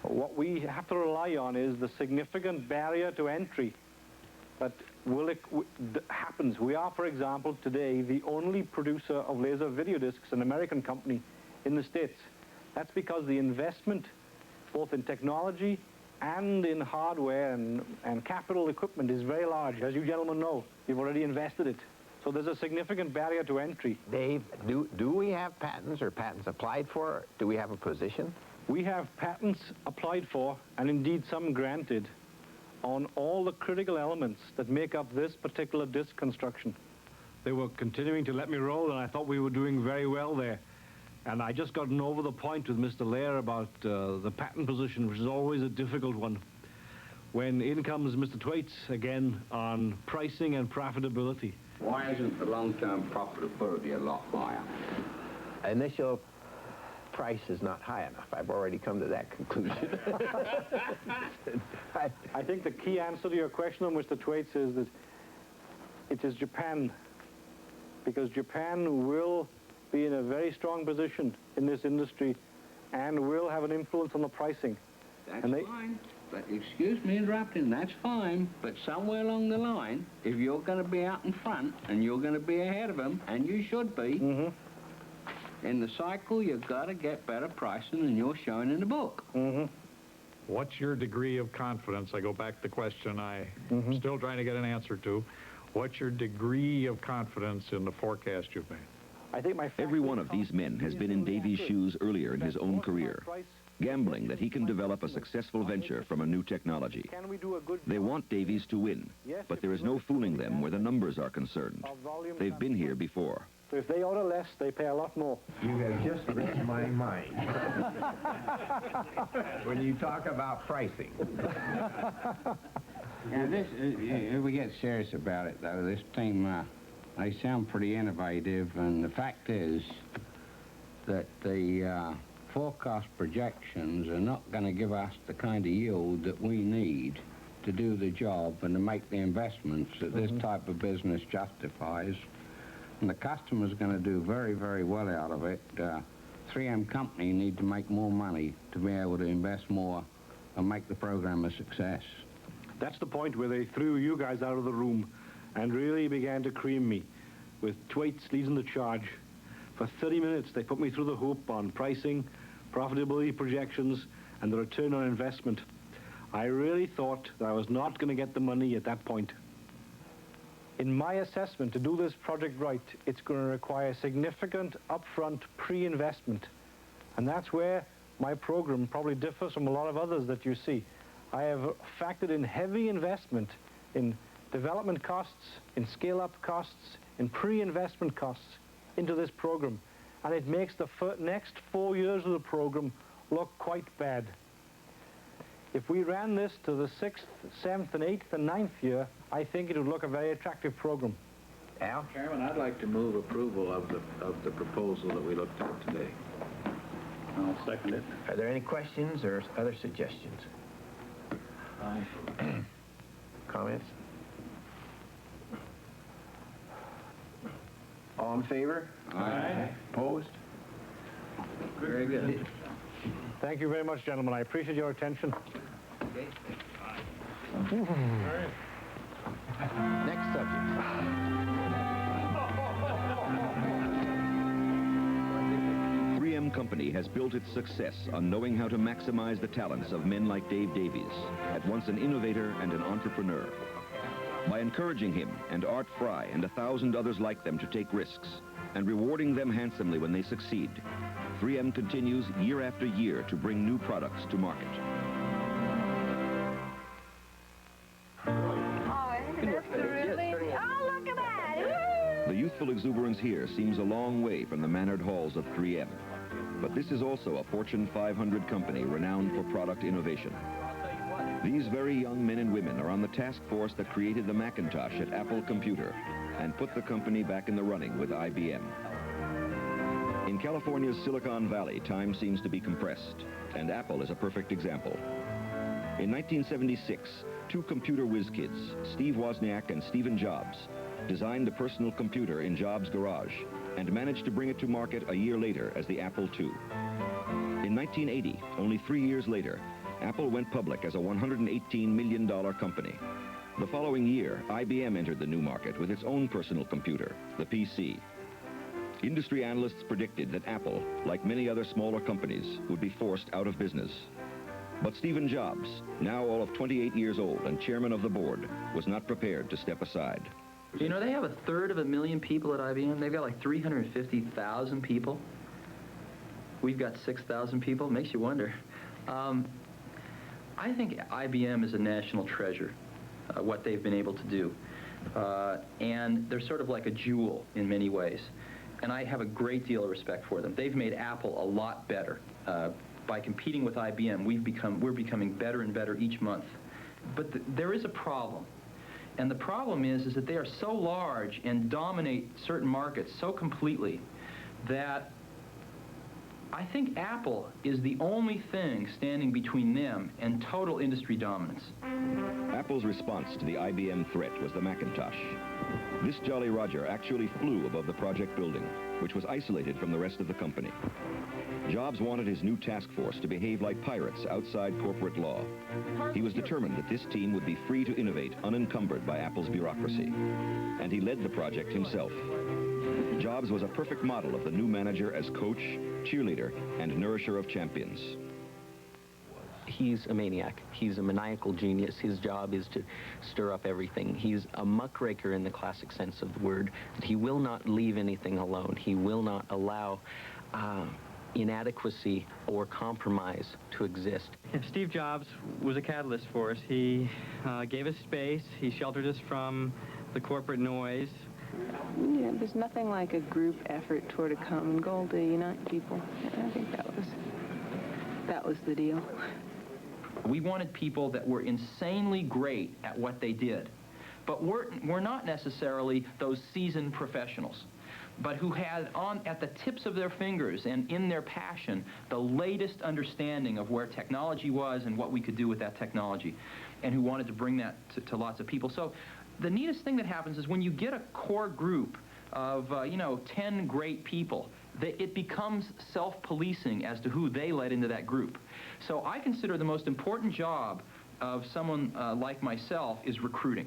What we have to rely on is the significant barrier to entry that happens. We are, for example, today the only producer of laser video discs, an American company in the States. That's because the investment, both in technology and in hardware and capital equipment, is very large. As you gentlemen know, you've already invested it. So there's a significant barrier to entry. Dave, do we have patents or patents applied for? Do we have a position? We have patents applied for, and indeed some granted, on all the critical elements that make up this particular disc construction. They were continuing to let me roll, and I thought we were doing very well there. And I just gotten over the point with Mr. Lair about the patent position, which is always a difficult one. When in comes Mr. Thwaites again on pricing and profitability. Why isn't the long-term profitability a lot higher? Initial price is not high enough. I've already come to that conclusion. I think the key answer to your question, Mr. Thwaites, is that it is Japan. Because Japan will be in a very strong position in this industry and will have an influence on the pricing. That's fine. But excuse me interrupting, that's fine. But somewhere along the line, if you're going to be out in front and you're going to be ahead of them, and you should be, in the cycle, you've got to get better pricing than you're showing in the book. What's your degree of confidence? I go back to the question I'm still trying to get an answer to. What's your degree of confidence in the forecast you've made? Every one of these men has been in Davies' shoes earlier in his own career, gambling that he can develop a successful venture from a new technology. They want Davies to win, but there is no fooling them where the numbers are concerned. They've been here before. So if they order less, they pay a lot more. You have just read my mind. When you talk about pricing. Yeah, if we get serious about it, though, this team, they sound pretty innovative, and the fact is that the forecast projections are not going to give us the kind of yield that we need to do the job and to make the investments that this type of business justifies. And the customer's going to do very, very well out of it. 3M Company need to make more money to be able to invest more and make the program a success. That's the point where they threw you guys out of the room and really began to cream me with 2/8 leading the charge. For 30 minutes, they put me through the hoop on pricing, profitability projections, and the return on investment. I really thought that I was not going to get the money at that point. In my assessment, to do this project right, it's going to require significant upfront pre-investment. And that's where my program probably differs from a lot of others that you see. I have factored in heavy investment in development costs, in scale-up costs, in pre-investment costs into this program. And it makes the next 4 years of the program look quite bad. If we ran this to the 6th, 7th, and 8th, and 9th year, I think it would look a very attractive program. Al? Chairman, I'd like to move approval of the proposal that we looked at today. I'll second it. Are there any questions or other suggestions? Comments? All in favor? Aye. Opposed? Very good. Thank you very much, gentlemen. I appreciate your attention. Okay. Next subject. 3M Company has built its success on knowing how to maximize the talents of men like Dave Davies, at once an innovator and an entrepreneur. By encouraging him and Art Fry and 1,000 others like them to take risks and rewarding them handsomely when they succeed, 3M continues year after year to bring new products to market. The youthful exuberance here seems a long way from the mannered halls of 3M. But this is also a Fortune 500 company renowned for product innovation. These very young men and women are on the task force that created the Macintosh at Apple Computer and put the company back in the running with IBM. In California's Silicon Valley, time seems to be compressed, and Apple is a perfect example. In 1976, two computer whiz kids, Steve Wozniak and Stephen Jobs, designed the personal computer in Jobs' garage and managed to bring it to market a year later as the Apple II. In 1980, only 3 years later, Apple went public as a $118 million company. The following year, IBM entered the new market with its own personal computer, the PC. Industry analysts predicted that Apple, like many other smaller companies, would be forced out of business. But Stephen Jobs, now all of 28 years old and chairman of the board, was not prepared to step aside. You know, they have 1/3 people at IBM. They've got like 350,000 people. We've got 6,000 people. Makes you wonder. I think IBM is a national treasure, what they've been able to do. And they're sort of like a jewel in many ways. And I have a great deal of respect for them. They've made Apple a lot better. By competing with IBM, we're becoming better and better each month. But there is a problem. And the problem is that they are so large and dominate certain markets so completely that I think Apple is the only thing standing between them and total industry dominance. Apple's response to the IBM threat was the Macintosh. This Jolly Roger actually flew above the project building, which was isolated from the rest of the company. Jobs wanted his new task force to behave like pirates outside corporate law. He was determined that this team would be free to innovate unencumbered by Apple's bureaucracy. And he led the project himself. Jobs was a perfect model of the new manager as coach, cheerleader, and nourisher of champions. he's a maniac. He's a maniacal genius. His job is to stir up everything. He's a muckraker in the classic sense of the word. He will not leave anything alone. He will not allow inadequacy or compromise to exist. Steve Jobs was a catalyst for us. He gave us space. He sheltered us from the corporate noise. Yeah, there's nothing like a group effort toward a common goal to unite people. I think that was the deal. We wanted people that were insanely great at what they did, but were not necessarily those seasoned professionals, but who had at the tips of their fingers and in their passion the latest understanding of where technology was and what we could do with that technology, and who wanted to bring that to lots of people. So the neatest thing that happens is when you get a core group of 10 great people, it becomes self-policing as to who they let into that group. So I consider the most important job of someone like myself is recruiting.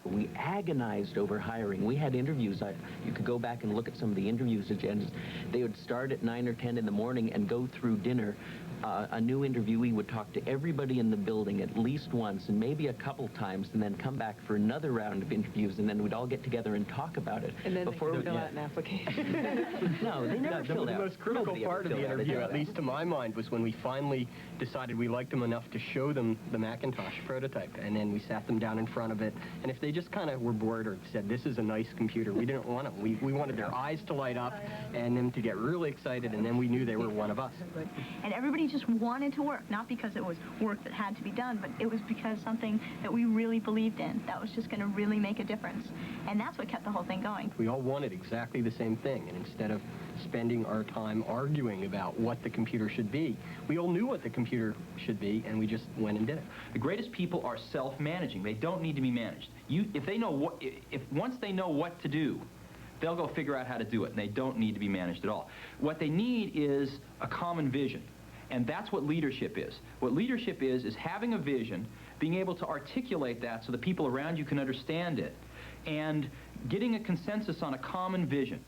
We agonized over hiring. We had interviews. You could go back and look at some of the interviews agendas. They would start at 9 or 10 in the morning and go through dinner. A new interviewee would talk to everybody in the building at least once and maybe a couple times, and then come back for another round of interviews, and then we'd all get together and talk about it. And then they could fill out an application. No, they never filled out. The most critical part of the interview, at least to my mind, was when we finally decided we liked them enough to show them the Macintosh prototype, and then we sat them down in front of it, and if they just kind of were bored or said, this is a nice computer, we didn't want them. We wanted their eyes to light up and them to get really excited, and then we knew they were one of us. And everybody just wanted to work, not because it was work that had to be done, but it was because something that we really believed in, that was just going to really make a difference. And that's what kept the whole thing going. We all wanted exactly the same thing, and instead of spending our time arguing about what the computer should be, we all knew what the computer should be, and we just went and did it. The greatest people are self-managing. They don't need to be managed. Once they know what to do, they'll go figure out how to do it, and they don't need to be managed at all. What they need is a common vision, and that's what leadership is. What leadership is having a vision, being able to articulate that so the people around you can understand it, and getting a consensus on a common vision.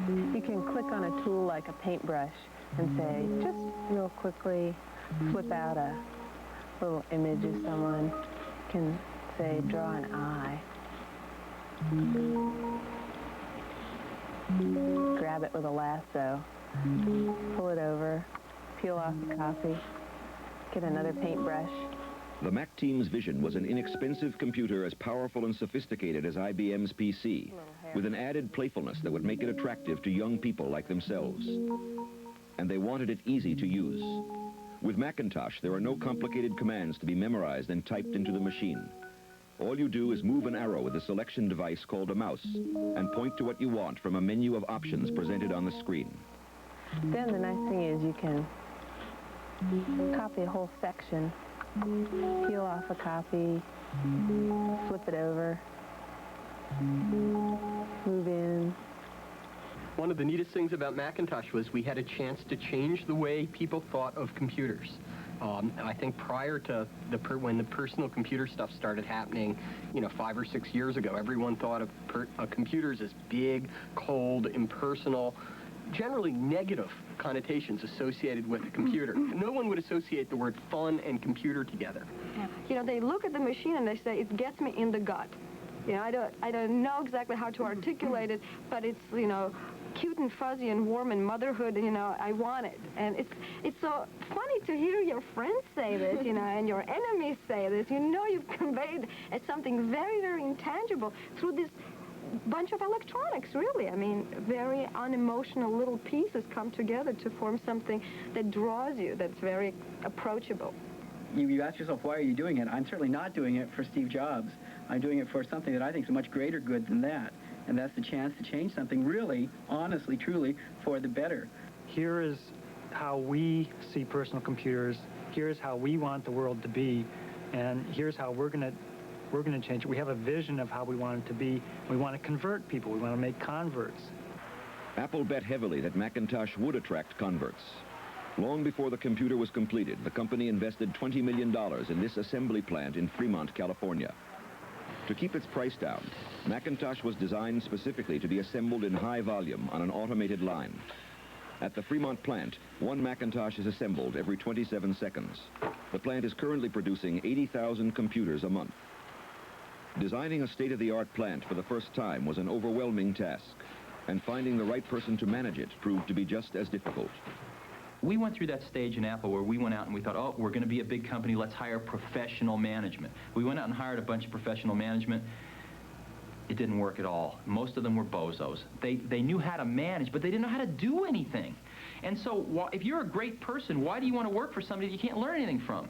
You can click on a tool like a paintbrush and say, just real quickly flip out a little image of someone. You can say, draw an eye. Grab it with a lasso, pull it over, peel off the copy, get another paintbrush. The Mac team's vision was an inexpensive computer as powerful and sophisticated as IBM's PC, with an added playfulness that would make it attractive to young people like themselves. And they wanted it easy to use. With Macintosh, there are no complicated commands to be memorized and typed into the machine. All you do is move an arrow with a selection device called a mouse and point to what you want from a menu of options presented on the screen. Then the nice thing is you can copy a whole section, peel off a copy, flip it over, move in. One of the neatest things about Macintosh was we had a chance to change the way people thought of computers. I think prior to when the personal computer stuff started happening, 5 or 6 years ago, everyone thought of computers as big, cold, impersonal, generally negative connotations associated with a computer. No one would associate the word fun and computer together. They look at the machine and they say, it gets me in the gut. I don't know exactly how to articulate it, but it's, cute and fuzzy and warm and motherhood, I want it. And it's so funny to hear your friends say this, and your enemies say this. You've conveyed something very, very intangible through this bunch of electronics, really. Very unemotional little pieces come together to form something that draws you, that's very approachable. You ask yourself, why are you doing it? I'm certainly not doing it for Steve Jobs. I'm doing it for something that I think is a much greater good than that. And that's the chance to change something really, honestly, truly, for the better. Here is how we see personal computers. Here's how we want the world to be. And here's how we're going to change it. We have a vision of how we want it to be. We want to convert people. We want to make converts. Apple bet heavily that Macintosh would attract converts. Long before the computer was completed, the company invested $20 million in this assembly plant in Fremont, California. To keep its price down, Macintosh was designed specifically to be assembled in high volume on an automated line. At the Fremont plant, one Macintosh is assembled every 27 seconds. The plant is currently producing 80,000 computers a month. Designing a state-of-the-art plant for the first time was an overwhelming task, and finding the right person to manage it proved to be just as difficult. We went through that stage in Apple where we went out and we thought, oh, we're going to be a big company, let's hire professional management. We went out and hired a bunch of professional management. It didn't work at all. Most of them were bozos. They knew how to manage, but they didn't know how to do anything. And so if you're a great person, why do you want to work for somebody that you can't learn anything from?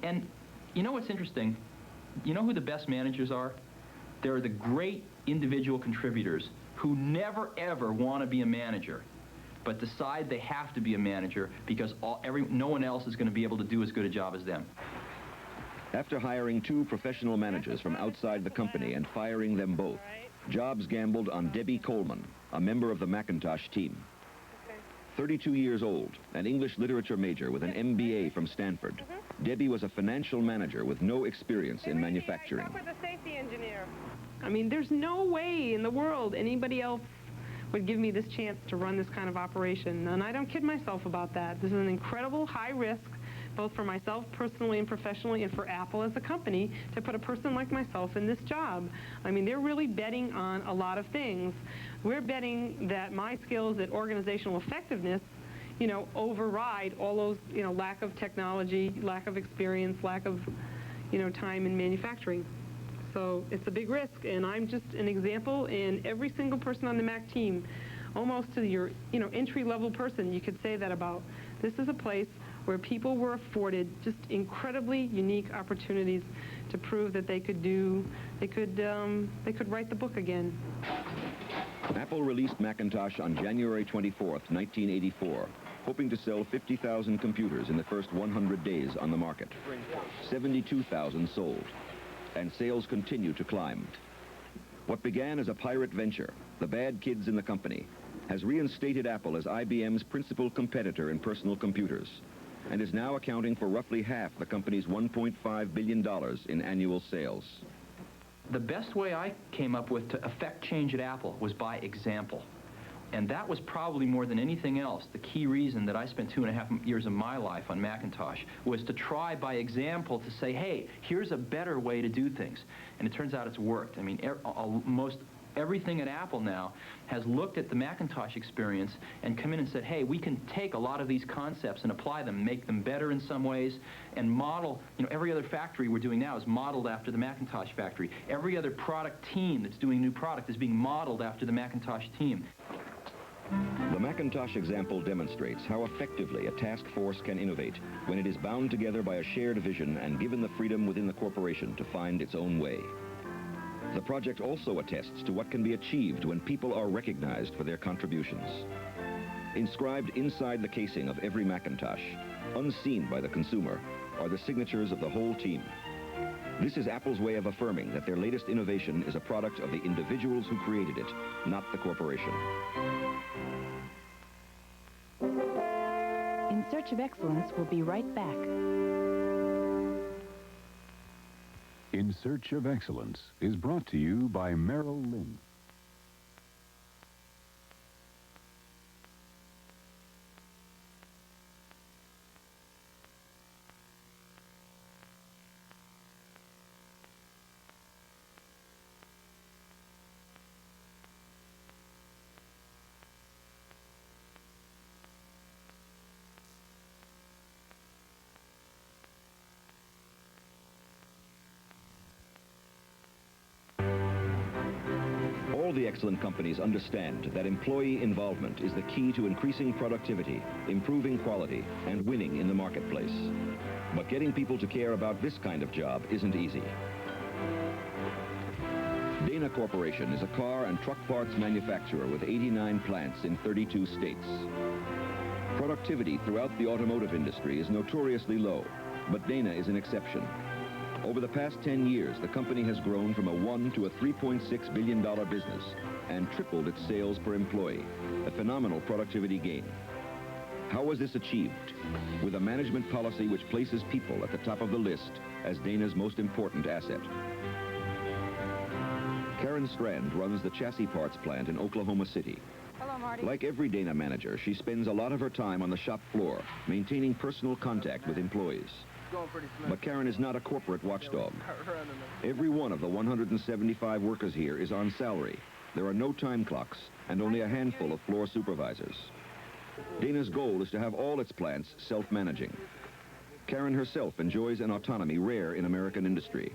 And you know what's interesting? You know who the best managers are? They're the great individual contributors who never, ever want to be a manager, but decide they have to be a manager because no one else is going to be able to do as good a job as them. After hiring 2 professional managers from outside the company and firing them both, Jobs gambled on Debbie Coleman, a member of the Macintosh team. 32 years old, an English literature major with an MBA from Stanford, Debbie was a financial manager with no experience in manufacturing. With a safety engineer. I mean, there's no way in the world anybody else would give me this chance to run this kind of operation. And I don't kid myself about that. This is an incredible high risk, both for myself personally and professionally, and for Apple as a company, to put a person like myself in this job. I mean, they're really betting on a lot of things. We're betting that my skills at organizational effectiveness, you know, override all those, you know, lack of technology, lack of experience, lack of, you know, time in manufacturing. So it's a big risk, and I'm just an example, and every single person on the Mac team, almost to your, you know, entry-level person, you could say that about. This is a place where people were afforded just incredibly unique opportunities to prove that they could write the book again. Apple released Macintosh on January 24th, 1984, hoping to sell 50,000 computers in the first 100 days on the market. 72,000 sold, and sales continue to climb. What began as a pirate venture, the bad kids in the company, has reinstated Apple as IBM's principal competitor in personal computers, and is now accounting for roughly half the company's $1.5 billion in annual sales. The best way I came up with to affect change at Apple was by example. And that was probably more than anything else the key reason that I spent 2.5 years of my life on Macintosh, was to try by example to say, hey, here's a better way to do things. And it turns out it's worked. I mean, most everything at Apple now has looked at the Macintosh experience and come in and said, hey, we can take a lot of these concepts and apply them, make them better in some ways, and model, you know, every other factory we're doing now is modeled after the Macintosh factory. Every other product team that's doing a new product is being modeled after the Macintosh team. The Macintosh example demonstrates how effectively a task force can innovate when it is bound together by a shared vision and given the freedom within the corporation to find its own way. The project also attests to what can be achieved when people are recognized for their contributions. Inscribed inside the casing of every Macintosh, unseen by the consumer, are the signatures of the whole team. This is Apple's way of affirming that their latest innovation is a product of the individuals who created it, not the corporation. In Search of Excellence will be right back. In Search of Excellence is brought to you by Merrill Lynch. All the excellent companies understand that employee involvement is the key to increasing productivity, improving quality, and winning in the marketplace. But getting people to care about this kind of job isn't easy. Dana Corporation is a car and truck parts manufacturer with 89 plants in 32 states. Productivity throughout the automotive industry is notoriously low, but Dana is an exception. Over the past 10 years, the company has grown from a $1 to a $3.6 billion business and tripled its sales per employee, a phenomenal productivity gain. How was this achieved? With a management policy which places people at the top of the list as Dana's most important asset. Karen Strand runs the chassis parts plant in Oklahoma City. Hello, Marty. Like every Dana manager, she spends a lot of her time on the shop floor, maintaining personal contact with employees. But Karen is not a corporate watchdog. Every one of the 175 workers here is on salary. There are no time clocks and only a handful of floor supervisors. Dana's goal is to have all its plants self-managing. Karen herself enjoys an autonomy rare in American industry.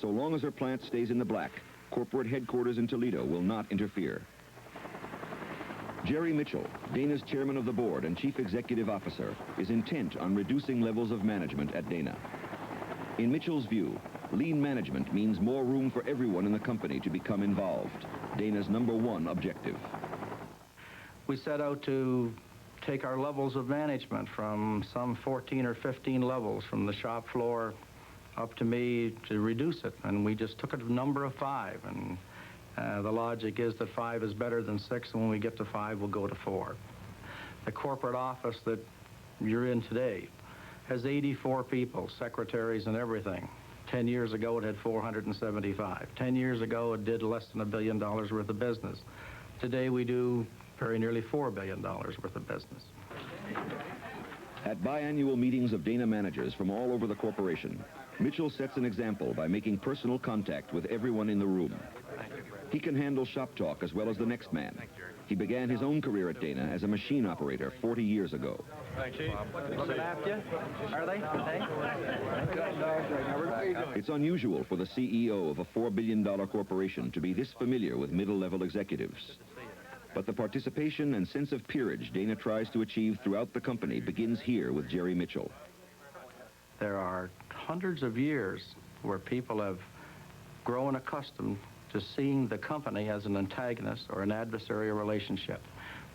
So long as her plant stays in the black, corporate headquarters in Toledo will not interfere. Jerry Mitchell, Dana's chairman of the board and chief executive officer, is intent on reducing levels of management at Dana. In Mitchell's view, lean management means more room for everyone in the company to become involved, Dana's #1 objective. We set out to take our levels of management from some 14 or 15 levels from the shop floor up to me to reduce it, and we just took a number of 5, and the logic is that 5 is better than 6, and when we get to 5, we'll go to 4. The corporate office that you're in today has 84 people, secretaries and everything. 10 years ago, it had 475. 10 years ago, it did less than $1 billion worth of business. Today, we do very nearly $4 billion worth of business. At biannual meetings of Dana managers from all over the corporation, Mitchell sets an example by making personal contact with everyone in the room. He can handle shop talk as well as the next man. He began his own career at Dana as a machine operator 40 years ago. Thank you. Looking after you? Are they? It's unusual for the CEO of a $4 billion corporation to be this familiar with middle-level executives. But the participation and sense of peerage Dana tries to achieve throughout the company begins here with Jerry Mitchell. There are hundreds of years where people have grown accustomed to seeing the company as an antagonist or an adversarial relationship.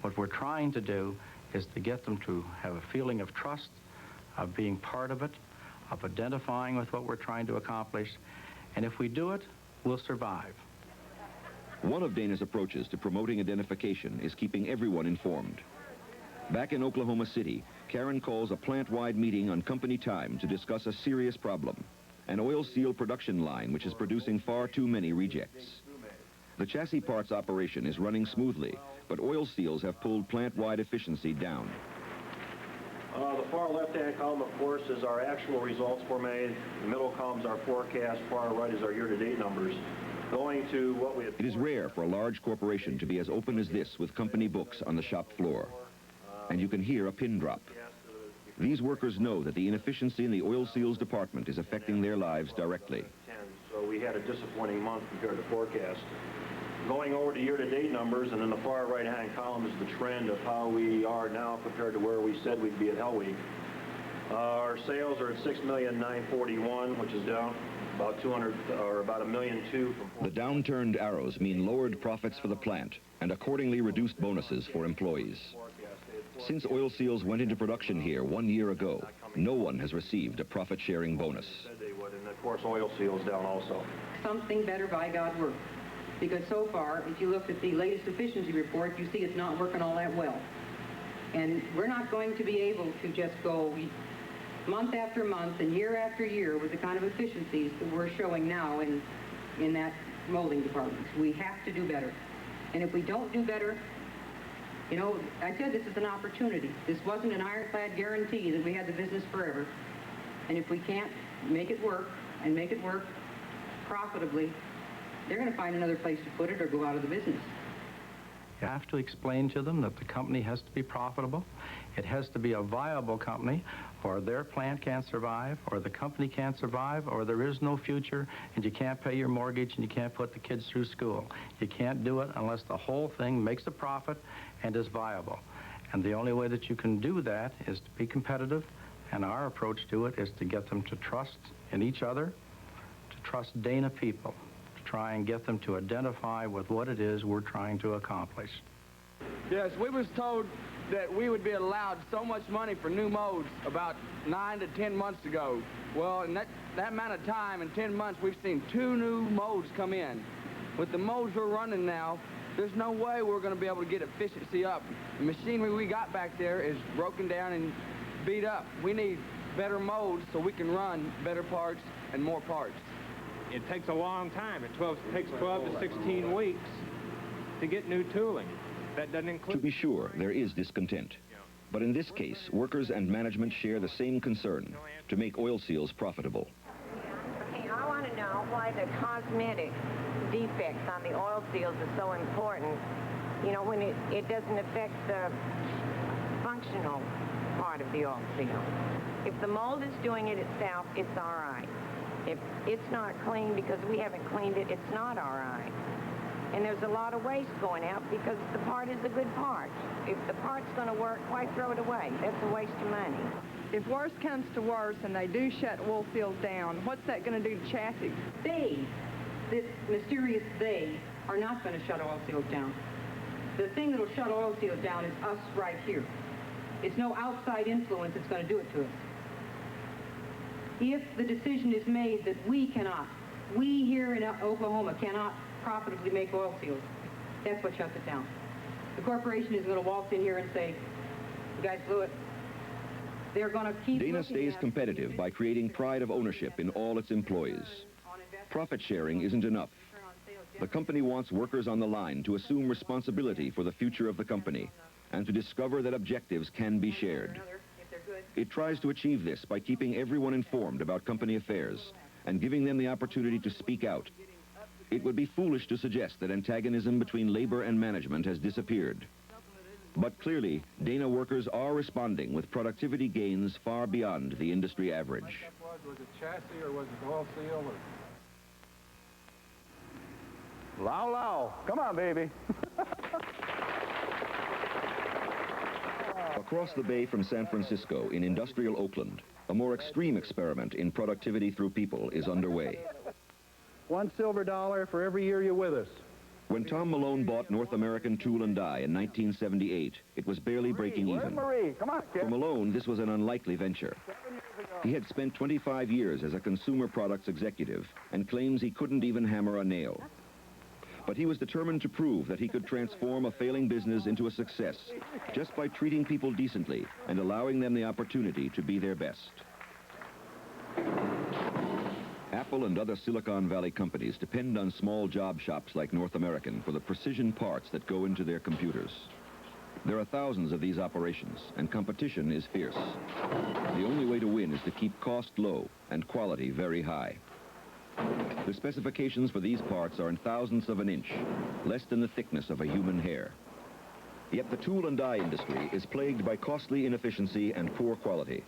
What we're trying to do is to get them to have a feeling of trust, of being part of it, of identifying with what we're trying to accomplish, and if we do it, we'll survive. One of Dana's approaches to promoting identification is keeping everyone informed. Back in Oklahoma City, Karen calls a plant-wide meeting on company time to discuss a serious problem, an oil seal production line which is producing far too many rejects. The chassis parts operation is running smoothly, but oil seals have pulled plant-wide efficiency down. The far left-hand column, of course, is our actual results for May. The middle column is our forecast. Far right is our year-to-date numbers. Going to what we had... It is rare for a large corporation to be as open as this with company books on the shop floor. And you can hear a pin drop. These workers know that the inefficiency in the oil seals department is affecting their lives directly. So we had a disappointing month compared to forecast. Going over to year-to-date numbers, and in the far right-hand column is the trend of how we are now compared to where we said we'd be at Hell Week. Our sales are at $6,941,000, which is down about 200, or about $1.2 million from... The downturned arrows mean lowered profits for the plant and accordingly reduced bonuses for employees. Since oil seals went into production here 1 year ago, no one has received a profit-sharing bonus. And of course, oil seals down also. Something better by God works. Because so far, if you look at the latest efficiency report, you see it's not working all that well. And we're not going to be able to just go month after month and year after year with the kind of efficiencies that we're showing now in that molding department. We have to do better. And if we don't do better, you know, I said this is an opportunity. This wasn't an ironclad guarantee that we had the business forever. And if we can't make it work and make it work profitably, they're going to find another place to put it or go out of the business. You have to explain to them that the company has to be profitable. It has to be a viable company, or their plant can't survive, or the company can't survive, or there is no future, and you can't pay your mortgage, and you can't put the kids through school. You can't do it unless the whole thing makes a profit and is viable. And the only way that you can do that is to be competitive, and our approach to it is to get them to trust in each other, to trust Dana people, to try and get them to identify with what it is we're trying to accomplish. Yes, we was told that we would be allowed so much money for new molds about 9 to 10 months ago. Well, in that amount of time, in 10 months, we've seen 2 new molds come in. With the molds we're running now, there's no way we're going to be able to get efficiency up. The machinery we got back there is broken down and beat up. We need better molds so we can run better parts and more parts. It takes a long time. It takes 12 to 16 weeks to get new tooling. That doesn't include... To be sure, there is discontent. But in this case, workers and management share the same concern, to make oil seals profitable. Okay, I want to know why the cosmetic defects on the oil seals are so important, you know, when it doesn't affect the functional part of the oil seal. If the mold is doing it itself, it's all right. If it's not clean because we haven't cleaned it, it's not all right. And there's a lot of waste going out because the part is a good part. If the part's going to work, why throw it away? That's a waste of money. If worse comes to worse and they do shut oil seals down, what's that going to do to chassis? They, this mysterious they, are not going to shut oil seals down. The thing that will shut oil seals down is us right here. It's no outside influence that's going to do it to us. If the decision is made that we here in Oklahoma cannot profitably make oil seals, that's what shuts it down. The corporation is going to walk in here and say, you guys blew it. They're going to keep Dana stays competitive by creating pride of ownership in all its employees. Profit sharing isn't enough. The company wants workers on the line to assume responsibility for the future of the company and to discover that objectives can be shared. It tries to achieve this by keeping everyone informed about company affairs and giving them the opportunity to speak out. It would be foolish to suggest that antagonism between labor and management has disappeared. But clearly, Dana workers are responding with productivity gains far beyond the industry average. Was it chassis or was it oil seal? Or... Low, low. Come on, baby. Across the bay from San Francisco, in industrial Oakland, a more extreme experiment in productivity through people is underway. $1 silver for every year you're with us. When Tom Malone bought North American Tool and Die in 1978, it was barely breaking even. Marie? Come on, kid. For Malone, this was an unlikely venture. He had spent 25 years as a consumer products executive and claims he couldn't even hammer a nail. But he was determined to prove that he could transform a failing business into a success just by treating people decently and allowing them the opportunity to be their best. Apple and other Silicon Valley companies depend on small job shops like North American for the precision parts that go into their computers. There are thousands of these operations, and competition is fierce. The only way to win is to keep cost low and quality very high. The specifications for these parts are in thousandths of an inch, less than the thickness of a human hair. Yet the tool and die industry is plagued by costly inefficiency and poor quality.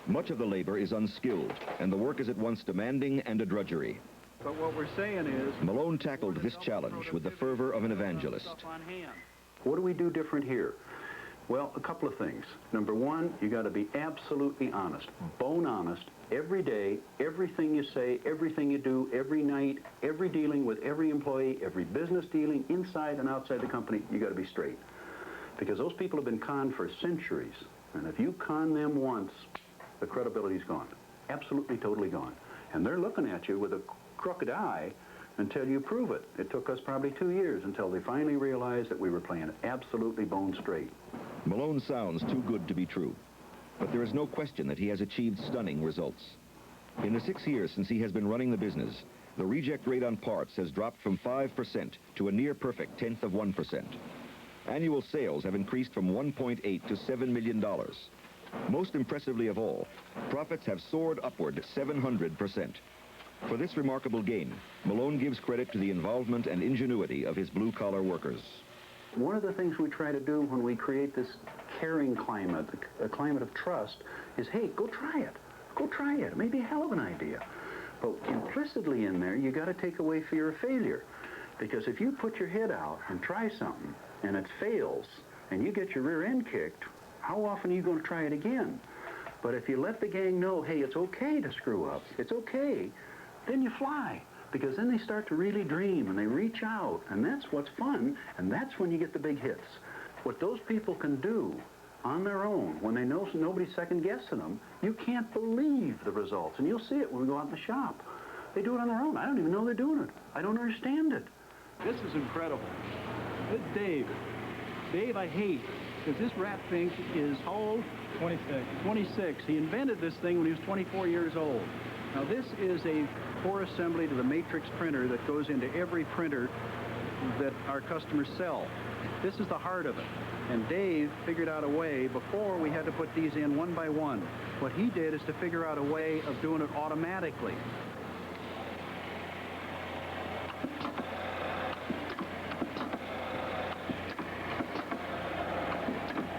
Much of the labor is unskilled, and the work is at once demanding and a drudgery. But what we're saying is... Malone tackled this challenge with the fervor of an evangelist. What do we do different here? Well, a couple of things. Number one, you got to be absolutely honest, bone honest, every day, everything you say, everything you do, every night, every dealing with every employee, every business dealing, inside and outside the company, you got to be straight. Because those people have been conned for centuries, and if you con them once, the credibility's gone. Absolutely, totally gone. And they're looking at you with a crooked eye until you prove it. It took us probably 2 years until they finally realized that we were playing absolutely bone straight. Malone sounds too good to be true, but there is no question that he has achieved stunning results. In the 6 years since he has been running the business, the reject rate on parts has dropped from 5% to a near-perfect 1/10%. Annual sales have increased from $1.8 to $7 million. Most impressively of all, profits have soared upward 700%. For this remarkable gain, Malone gives credit to the involvement and ingenuity of his blue-collar workers. One of the things we try to do when we create this caring climate, a climate of trust, is, hey, go try it. Go try it. It may be a hell of an idea. But implicitly in there, you got to take away fear of failure. Because if you put your head out and try something, and it fails, and you get your rear end kicked, how often are you going to try it again? But if you let the gang know, hey, it's okay to screw up, it's okay, then you fly. Because then they start to really dream, and they reach out, and that's what's fun, and that's when you get the big hits. What those people can do on their own, when they know nobody's second-guessing them, you can't believe the results, and you'll see it when we go out in the shop. They do it on their own. I don't even know they're doing it. I don't understand it. This is incredible. Dave. Dave, I hate, because this rat thing is how old? 26. 26. He invented this thing when he was 24 years old. Now, this is a core assembly to the matrix printer that goes into every printer that our customers sell. This is the heart of it. And Dave figured out a way. Before, we had to put these in one by one. What he did is to figure out a way of doing it automatically.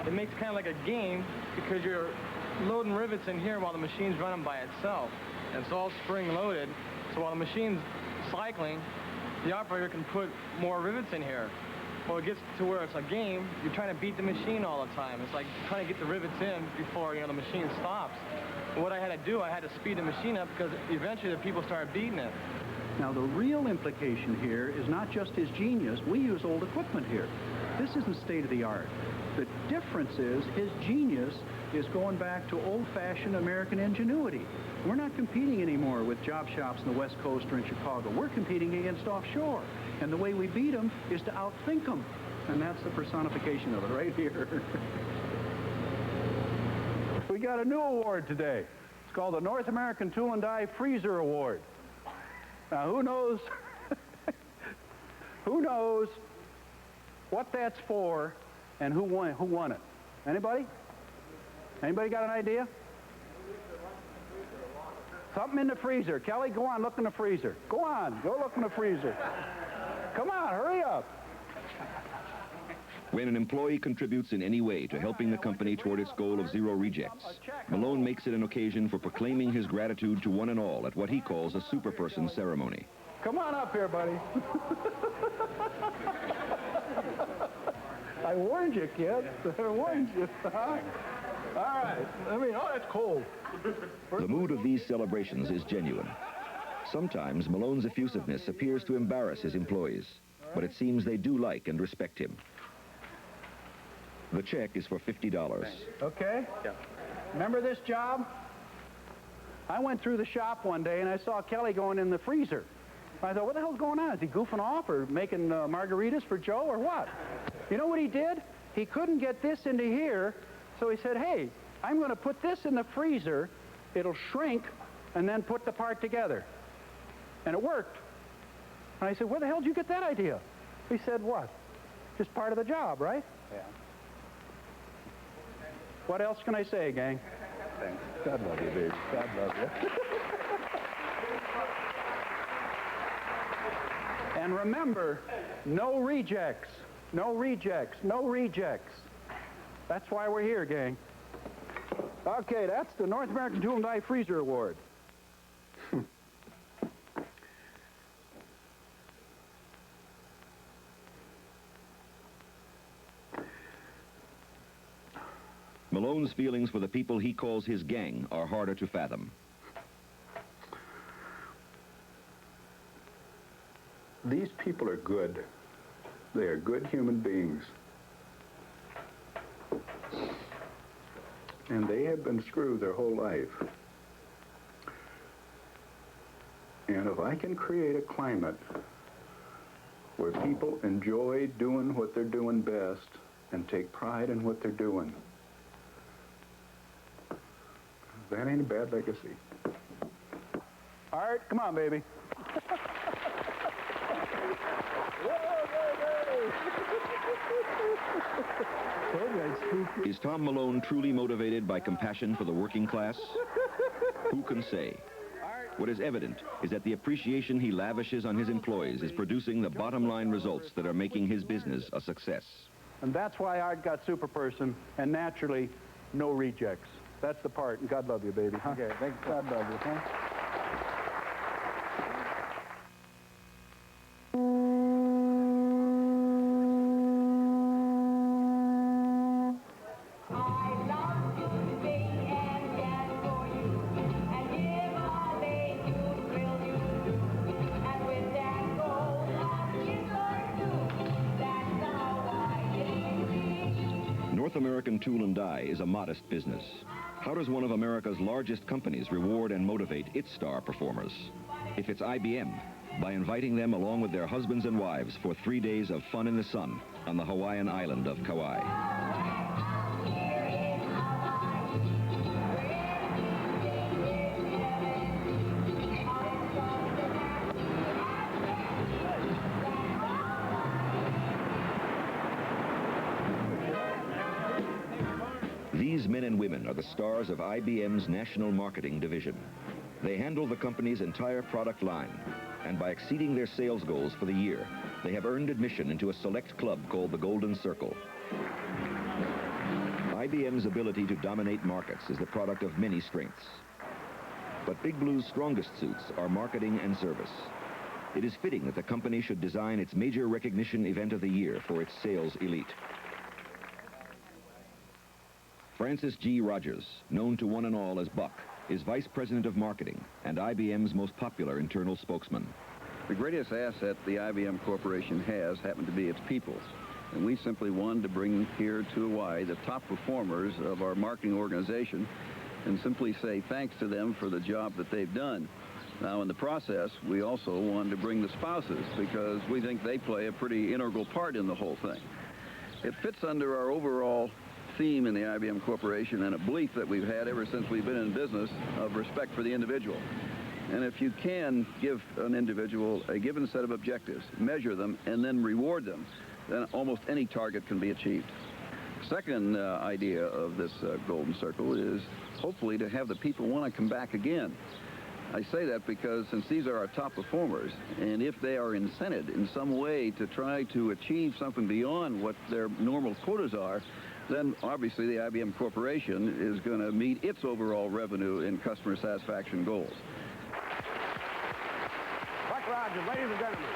It makes kind of like a game because you're loading rivets in here while the machine's running by itself. And it's all spring-loaded, so while the machine's cycling, the operator can put more rivets in here. Well, it gets to where it's a game, you're trying to beat the machine all the time. It's like trying to get the rivets in before, the machine stops. And what I had to do, I had to speed the machine up because eventually the people started beating it. Now, the real implication here is not just his genius. We use old equipment here. This isn't state-of-the-art. The difference is his genius is going back to old-fashioned American ingenuity. We're not competing anymore with job shops in the West Coast or in Chicago. We're competing against offshore. And the way we beat them is to outthink them. And that's the personification of it right here. We got a new award today. It's called the North American Tool and Die Freezer Award. Now, who knows what that's for and who won it? Anybody? Anybody got an idea? Something in the freezer. Kelly, go on, look in the freezer. Go on, go look in the freezer. Come on, hurry up. When an employee contributes in any way to helping the company toward its goal of zero rejects, Malone makes it an occasion for proclaiming his gratitude to one and all at what he calls a superperson ceremony. Come on up here, buddy. I warned you, kid. I warned you. All right. Oh, that's cold. The mood of these celebrations is genuine. Sometimes Malone's effusiveness appears to embarrass his employees, but it seems they do like and respect him. The check is for $50. Okay? Yeah. Remember this job? I went through the shop one day and I saw Kelly going in the freezer. I thought, what the hell's going on? Is he goofing off or making margaritas for Joe or what? You know what he did? He couldn't get this into here, so he said, hey, I'm going to put this in the freezer. It'll shrink and then put the part together. And it worked. And I said, where the hell did you get that idea? He said, what? Just part of the job, right? Yeah. What else can I say, gang? Thanks. God love you, babe. God love you. And remember, no rejects. No rejects. No rejects. That's why we're here, gang. Okay, that's the North American Tool and Die Freezer Award. Malone's feelings for the people he calls his gang are harder to fathom. These people are good. They are good human beings. And they have been screwed their whole life. And if I can create a climate where people enjoy doing what they're doing best and take pride in what they're doing, that ain't a bad legacy. All right, come on, baby. Is Tom Malone truly motivated by compassion for the working class? Who can say? What is evident is that the appreciation he lavishes on his employees is producing the bottom line results that are making his business a success. And that's why I got Superperson, and naturally, no rejects. That's the part, and God love you, baby. Huh? Okay, thanks. God love you, huh? North American Tool and Die is a modest business. How does one of America's largest companies reward and motivate its star performers? If it's IBM, by inviting them along with their husbands and wives for 3 days of fun in the sun on the Hawaiian island of Kauai. These men and women are the stars of IBM's National Marketing Division. They handle the company's entire product line, and by exceeding their sales goals for the year, they have earned admission into a select club called the Golden Circle. IBM's ability to dominate markets is the product of many strengths. But Big Blue's strongest suits are marketing and service. It is fitting that the company should design its major recognition event of the year for its sales elite. Francis G. Rogers, known to one and all as Buck, is Vice President of Marketing and IBM's most popular internal spokesman. The greatest asset the IBM Corporation has happen to be its people. And we simply wanted to bring here to Hawaii the top performers of our marketing organization and simply say thanks to them for the job that they've done. Now, in the process, we also wanted to bring the spouses because we think they play a pretty integral part in the whole thing. It fits under our overall theme in the IBM Corporation and a belief that we've had ever since we've been in business of respect for the individual. And if you can give an individual a given set of objectives, measure them, and then reward them, then almost any target can be achieved. Second idea of this Golden Circle is hopefully to have the people want to come back again. I say that because since these are our top performers, and if they are incented in some way to try to achieve something beyond what their normal quotas are, then obviously the IBM Corporation is going to meet its overall revenue and customer satisfaction goals. Buck Rogers, ladies and gentlemen.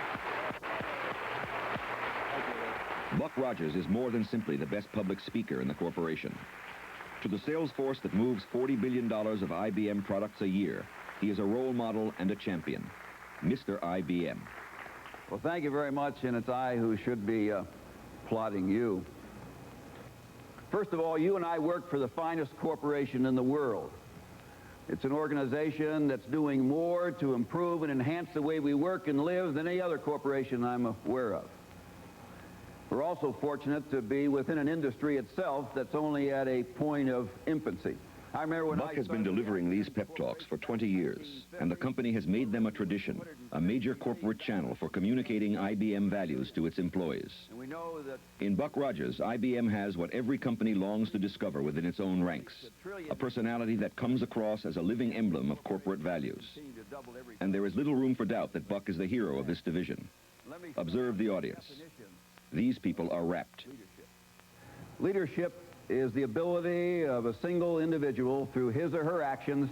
Buck Rogers is more than simply the best public speaker in the corporation. To the sales force that moves $40 billion of IBM products a year, he is a role model and a champion, Mr. IBM. Well, thank you very much, and it's I who should be applauding you. First of all, you and I work for the finest corporation in the world. It's an organization that's doing more to improve and enhance the way we work and live than any other corporation I'm aware of. We're also fortunate to be within an industry itself that's only at a point of infancy. I remember when Buck has been delivering these pep talks for 20 years, and the company has made them a tradition, a major corporate channel for communicating IBM values to its employees. In Buck Rogers, IBM has what every company longs to discover within its own ranks, a personality that comes across as a living emblem of corporate values. And there is little room for doubt that Buck is the hero of this division. Observe the audience. These people are rapt. Leadership is the ability of a single individual through his or her actions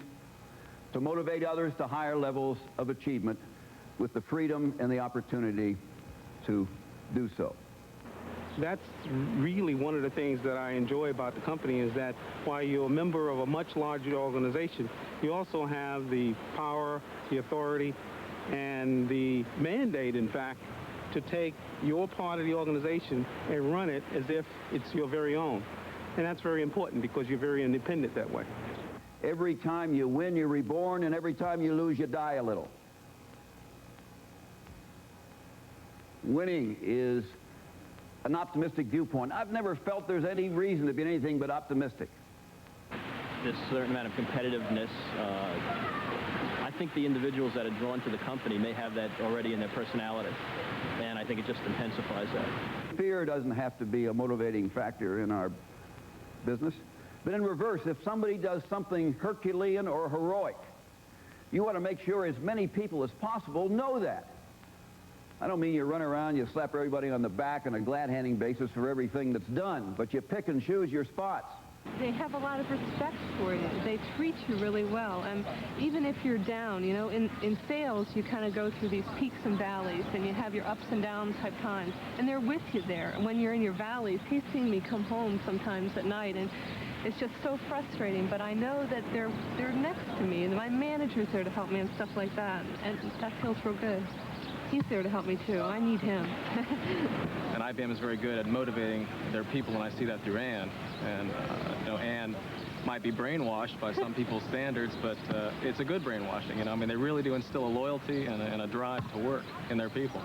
to motivate others to higher levels of achievement with the freedom and the opportunity to do so. That's really one of the things that I enjoy about the company is that while you're a member of a much larger organization, you also have the power, the authority, and the mandate, in fact, to take your part of the organization and run it as if it's your very own. And that's very important because you're very independent that way. Every time you win, you're reborn, and every time you lose, you die a little. Winning is an optimistic viewpoint. I've never felt there's any reason to be anything but optimistic. This certain amount of competitiveness, I think the individuals that are drawn to the company may have that already in their personality, and I think it just intensifies that. Fear doesn't have to be a motivating factor in our business. But in reverse, if somebody does something Herculean or heroic, you want to make sure as many people as possible know that. I don't mean you run around, you slap everybody on the back on a glad-handing basis for everything that's done, but you pick and choose your spots. They have a lot of respect for you. They treat you really well. And even if you're down, you know, in sales, you kind of go through these peaks and valleys, and you have your ups and downs type times. And they're with you there. And when you're in your valleys, he's seen me come home sometimes at night, and it's just so frustrating. But I know that they're next to me, and my manager's there to help me and stuff like that. And that feels real good. He's there to help me, too. I need him. And IBM is very good at motivating their people, and I see that through Ann. And, you know, Ann might be brainwashed by some people's standards, but it's a good brainwashing, you know. I mean, they really do instill a loyalty and a drive to work in their people.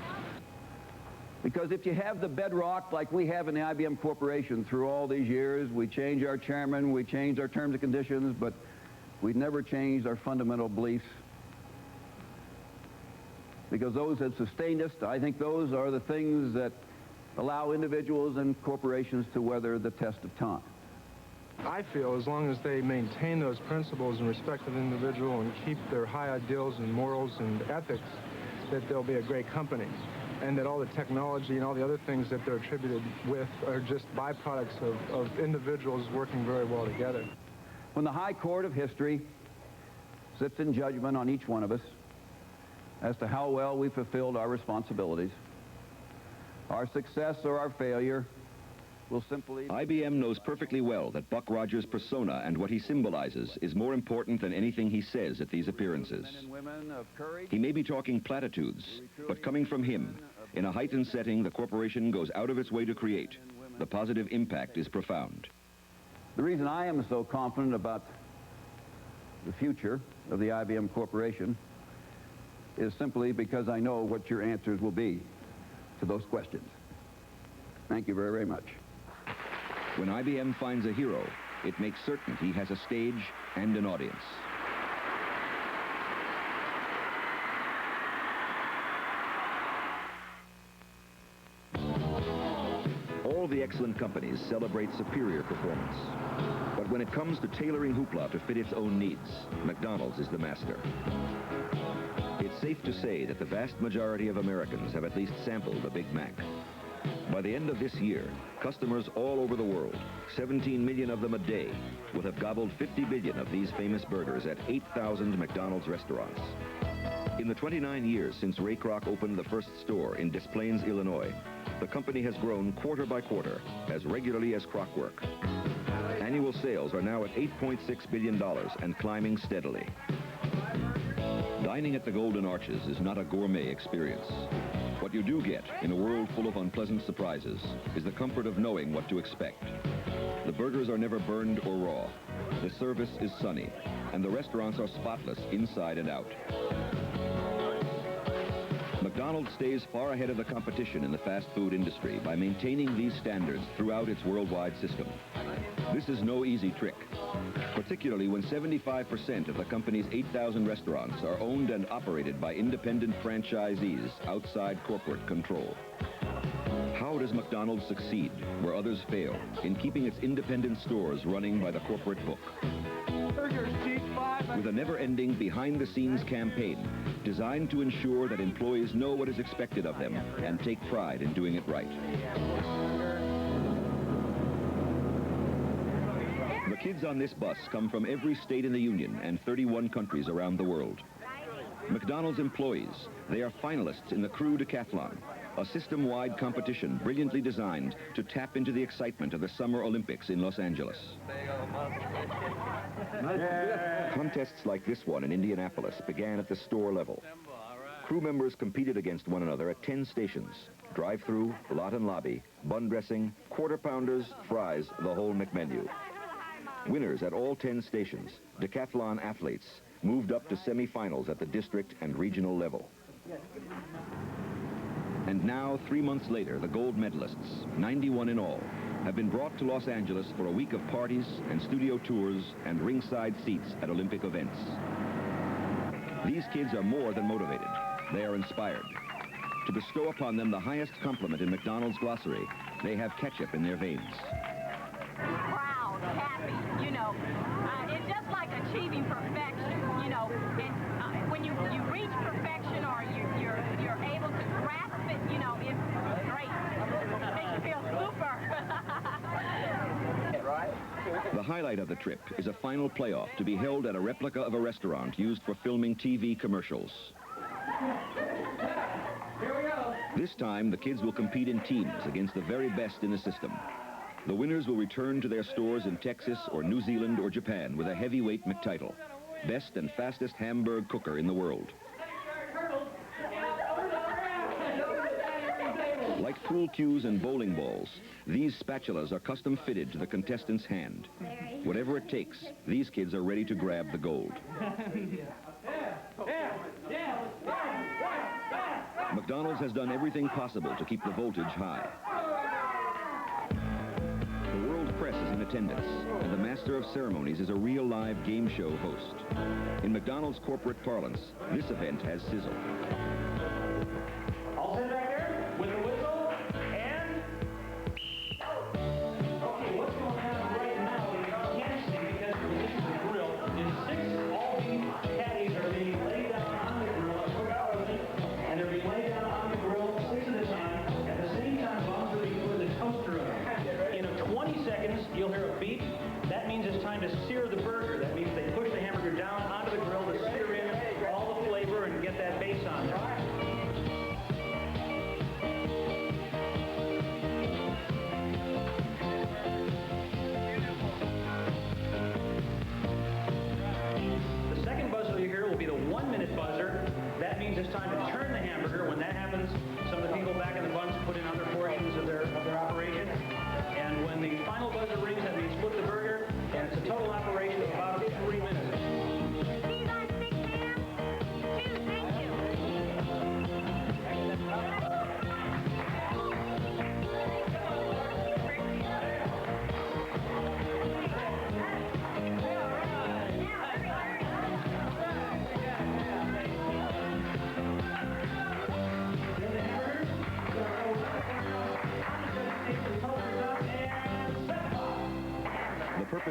Because if you have the bedrock like we have in the IBM Corporation through all these years, we changed our chairman, we changed our terms and conditions, but we never changed our fundamental beliefs. Because those have sustained us. I think those are the things that allow individuals and corporations to weather the test of time. I feel as long as they maintain those principles and respect the individual and keep their high ideals and morals and ethics, that they'll be a great company. And that all the technology and all the other things that they're attributed with are just byproducts of individuals working very well together. When the High Court of History sits in judgment on each one of us as to how well we fulfilled our responsibilities, our success or our failure will simply... IBM knows perfectly well that Buck Rogers' persona and what he symbolizes is more important than anything he says at these appearances. He may be talking platitudes, but coming from him, in a heightened setting the corporation goes out of its way to create, the positive impact is profound. The reason I am so confident about the future of the IBM Corporation is simply because I know what your answers will be to those questions. Thank you very, very much. When IBM finds a hero, it makes certain he has a stage and an audience. All the excellent companies celebrate superior performance. But when it comes to tailoring hoopla to fit its own needs, McDonald's is the master. It's safe to say that the vast majority of Americans have at least sampled a Big Mac. By the end of this year, customers all over the world, 17 million of them a day, will have gobbled 50 billion of these famous burgers at 8,000 McDonald's restaurants. In the 29 years since Ray Kroc opened the first store in Des Plaines, Illinois, the company has grown quarter by quarter, as regularly as clockwork. Annual sales are now at $8.6 billion and climbing steadily. Dining at the Golden Arches is not a gourmet experience. What you do get in a world full of unpleasant surprises is the comfort of knowing what to expect. The burgers are never burned or raw. The service is sunny, and the restaurants are spotless inside and out. McDonald's stays far ahead of the competition in the fast food industry by maintaining these standards throughout its worldwide system. This is no easy trick, particularly when 75% of the company's 8,000 restaurants are owned and operated by independent franchisees outside corporate control. How does McDonald's succeed where others fail in keeping its independent stores running by the corporate book? With a never-ending behind-the-scenes campaign designed to ensure that employees know what is expected of them and take pride in doing it right. The kids on this bus come from every state in the Union and 31 countries around the world. McDonald's employees, they are finalists in the Crew Decathlon, a system-wide competition brilliantly designed to tap into the excitement of the Summer Olympics in Los Angeles. Contests like this one in Indianapolis began at the store level. Crew members competed against one another at 10 stations: drive-through, lot and lobby, bun dressing, quarter pounders, fries, the whole McMenu. Winners at all 10 stations, decathlon athletes, moved up to semifinals at the district and regional level. And now, 3 months later, the gold medalists, 91 in all, have been brought to Los Angeles for a week of parties and studio tours and ringside seats at Olympic events. These kids are more than motivated. They are inspired. To bestow upon them the highest compliment in McDonald's glossary, they have ketchup in their veins. Proud, happy, you know. It's just like achieving perfection, you know. And when you reach perfection or you're able to grasp it, you know, it's great. It makes you feel super. The highlight of the trip is a final playoff to be held at a replica of a restaurant used for filming TV commercials. Here we go. This time, the kids will compete in teams against the very best in the system. The winners will return to their stores in Texas or New Zealand or Japan with a heavyweight McTitle, best and fastest Hamburg cooker in the world. Like pool cues and bowling balls, these spatulas are custom fitted to the contestant's hand. Whatever it takes, these kids are ready to grab the gold. McDonald's has done everything possible to keep the voltage high. The world press is in attendance, and the master of ceremonies is a real live game show host. In McDonald's corporate parlance, this event has sizzle. All set back there with the whistle and... Okay, what's going on right now is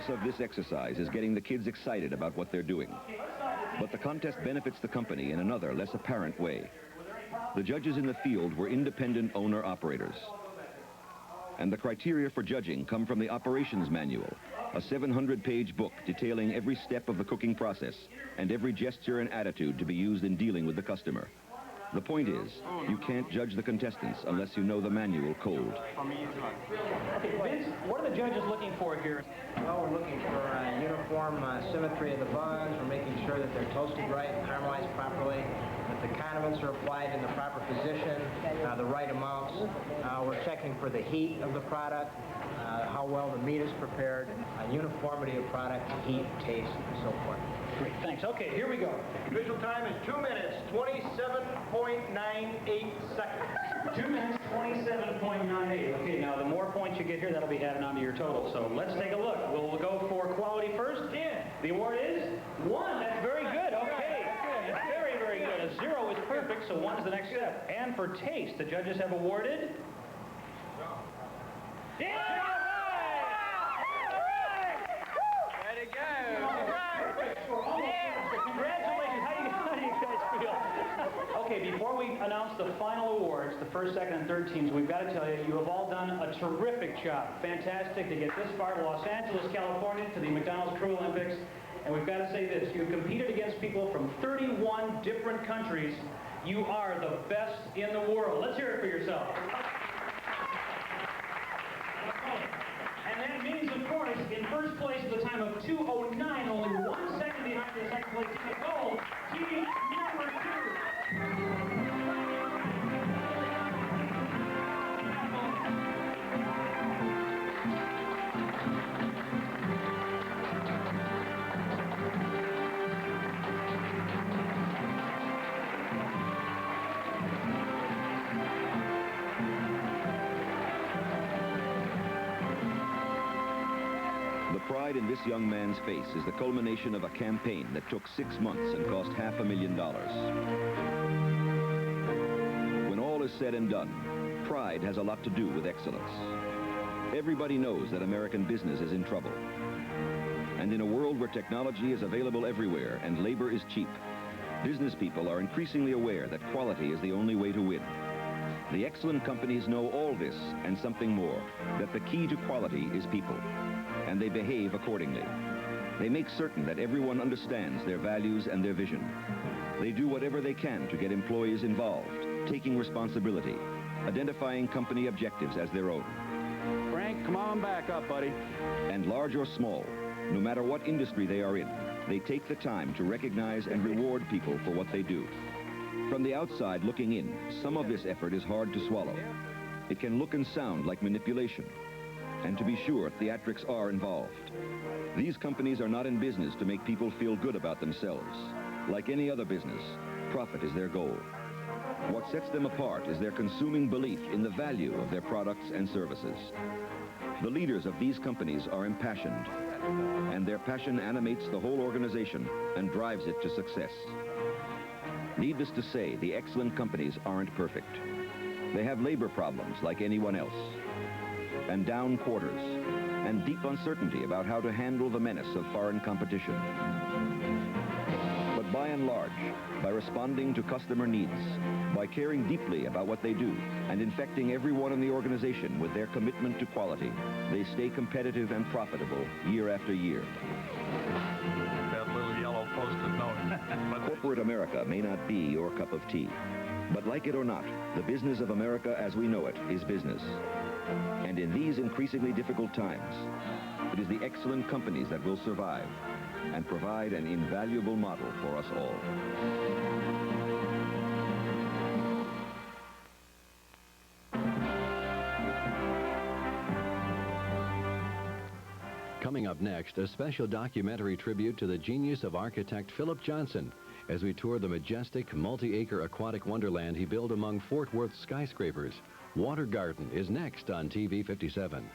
purpose of this exercise is getting the kids excited about what they're doing. But the contest benefits the company in another, less apparent way. The judges in the field were independent owner-operators. And the criteria for judging come from the operations manual, a 700-page book detailing every step of the cooking process and every gesture and attitude to be used in dealing with the customer. The point is, you can't judge the contestants unless you know the manual cold. Okay, Vince, what are the judges looking for here? Well, we're looking for uniform symmetry of the buns. We're making sure that they're toasted right, caramelized properly, that the condiments are applied in the proper position, the right amounts. We're checking for the heat of the product, how well the meat is prepared, uniformity of product, heat, taste, and so forth. Great, thanks. Okay, here we go. Official time is 2 minutes, 27.98 seconds. 2 minutes, 27.98. Okay, now the more points you get here, that'll be added onto your total. So let's take a look. We'll go for quality first. The award is 1. That's very good. Okay. Very, very good. A 0 is perfect, so 1 is the next step. And for taste, the judges have awarded... Congratulations. How do you guys feel? Okay, before we announce the final awards, the first, second, and third teams, we've got to tell you, you have all done a terrific job. Fantastic to get this far to Los Angeles, California, to the McDonald's Crew Olympics. And we've got to say this, you've competed against people from 31 different countries. You are the best in the world. Let's hear it for yourself. And that means, of course, in first place at the time of 2:09, only 1 second behind the second place team of gold, team number 2. The pride in this young man's face is the culmination of a campaign that took 6 months and cost $500,000. When all is said and done, pride has a lot to do with excellence. Everybody knows that American business is in trouble. And in a world where technology is available everywhere and labor is cheap, business people are increasingly aware that quality is the only way to win. The excellent companies know all this and something more, that the key to quality is people. And they behave accordingly. They make certain that everyone understands their values and their vision. They do whatever they can to get employees involved, taking responsibility, identifying company objectives as their own. Frank, come on back up, buddy. And large or small, no matter what industry they are in, they take the time to recognize and reward people for what they do. From the outside looking in, some of this effort is hard to swallow. It can look and sound like manipulation. And to be sure, theatrics are involved. These companies are not in business to make people feel good about themselves. Like any other business, profit is their goal. What sets them apart is their consuming belief in the value of their products and services. The leaders of these companies are impassioned, and their passion animates the whole organization and drives it to success. Needless to say, the excellent companies aren't perfect. They have labor problems like anyone else, and down quarters, and deep uncertainty about how to handle the menace of foreign competition. But by and large, by responding to customer needs, by caring deeply about what they do, and infecting everyone in the organization with their commitment to quality, they stay competitive and profitable year after year. That little yellow post-it note. Corporate America may not be your cup of tea, but like it or not, the business of America as we know it is business. And in these increasingly difficult times, it is the excellent companies that will survive and provide an invaluable model for us all. Coming up next, a special documentary tribute to the genius of architect Philip Johnson as we tour the majestic, multi-acre aquatic wonderland he built among Fort Worth's skyscrapers. Water Garden is next on TV 57.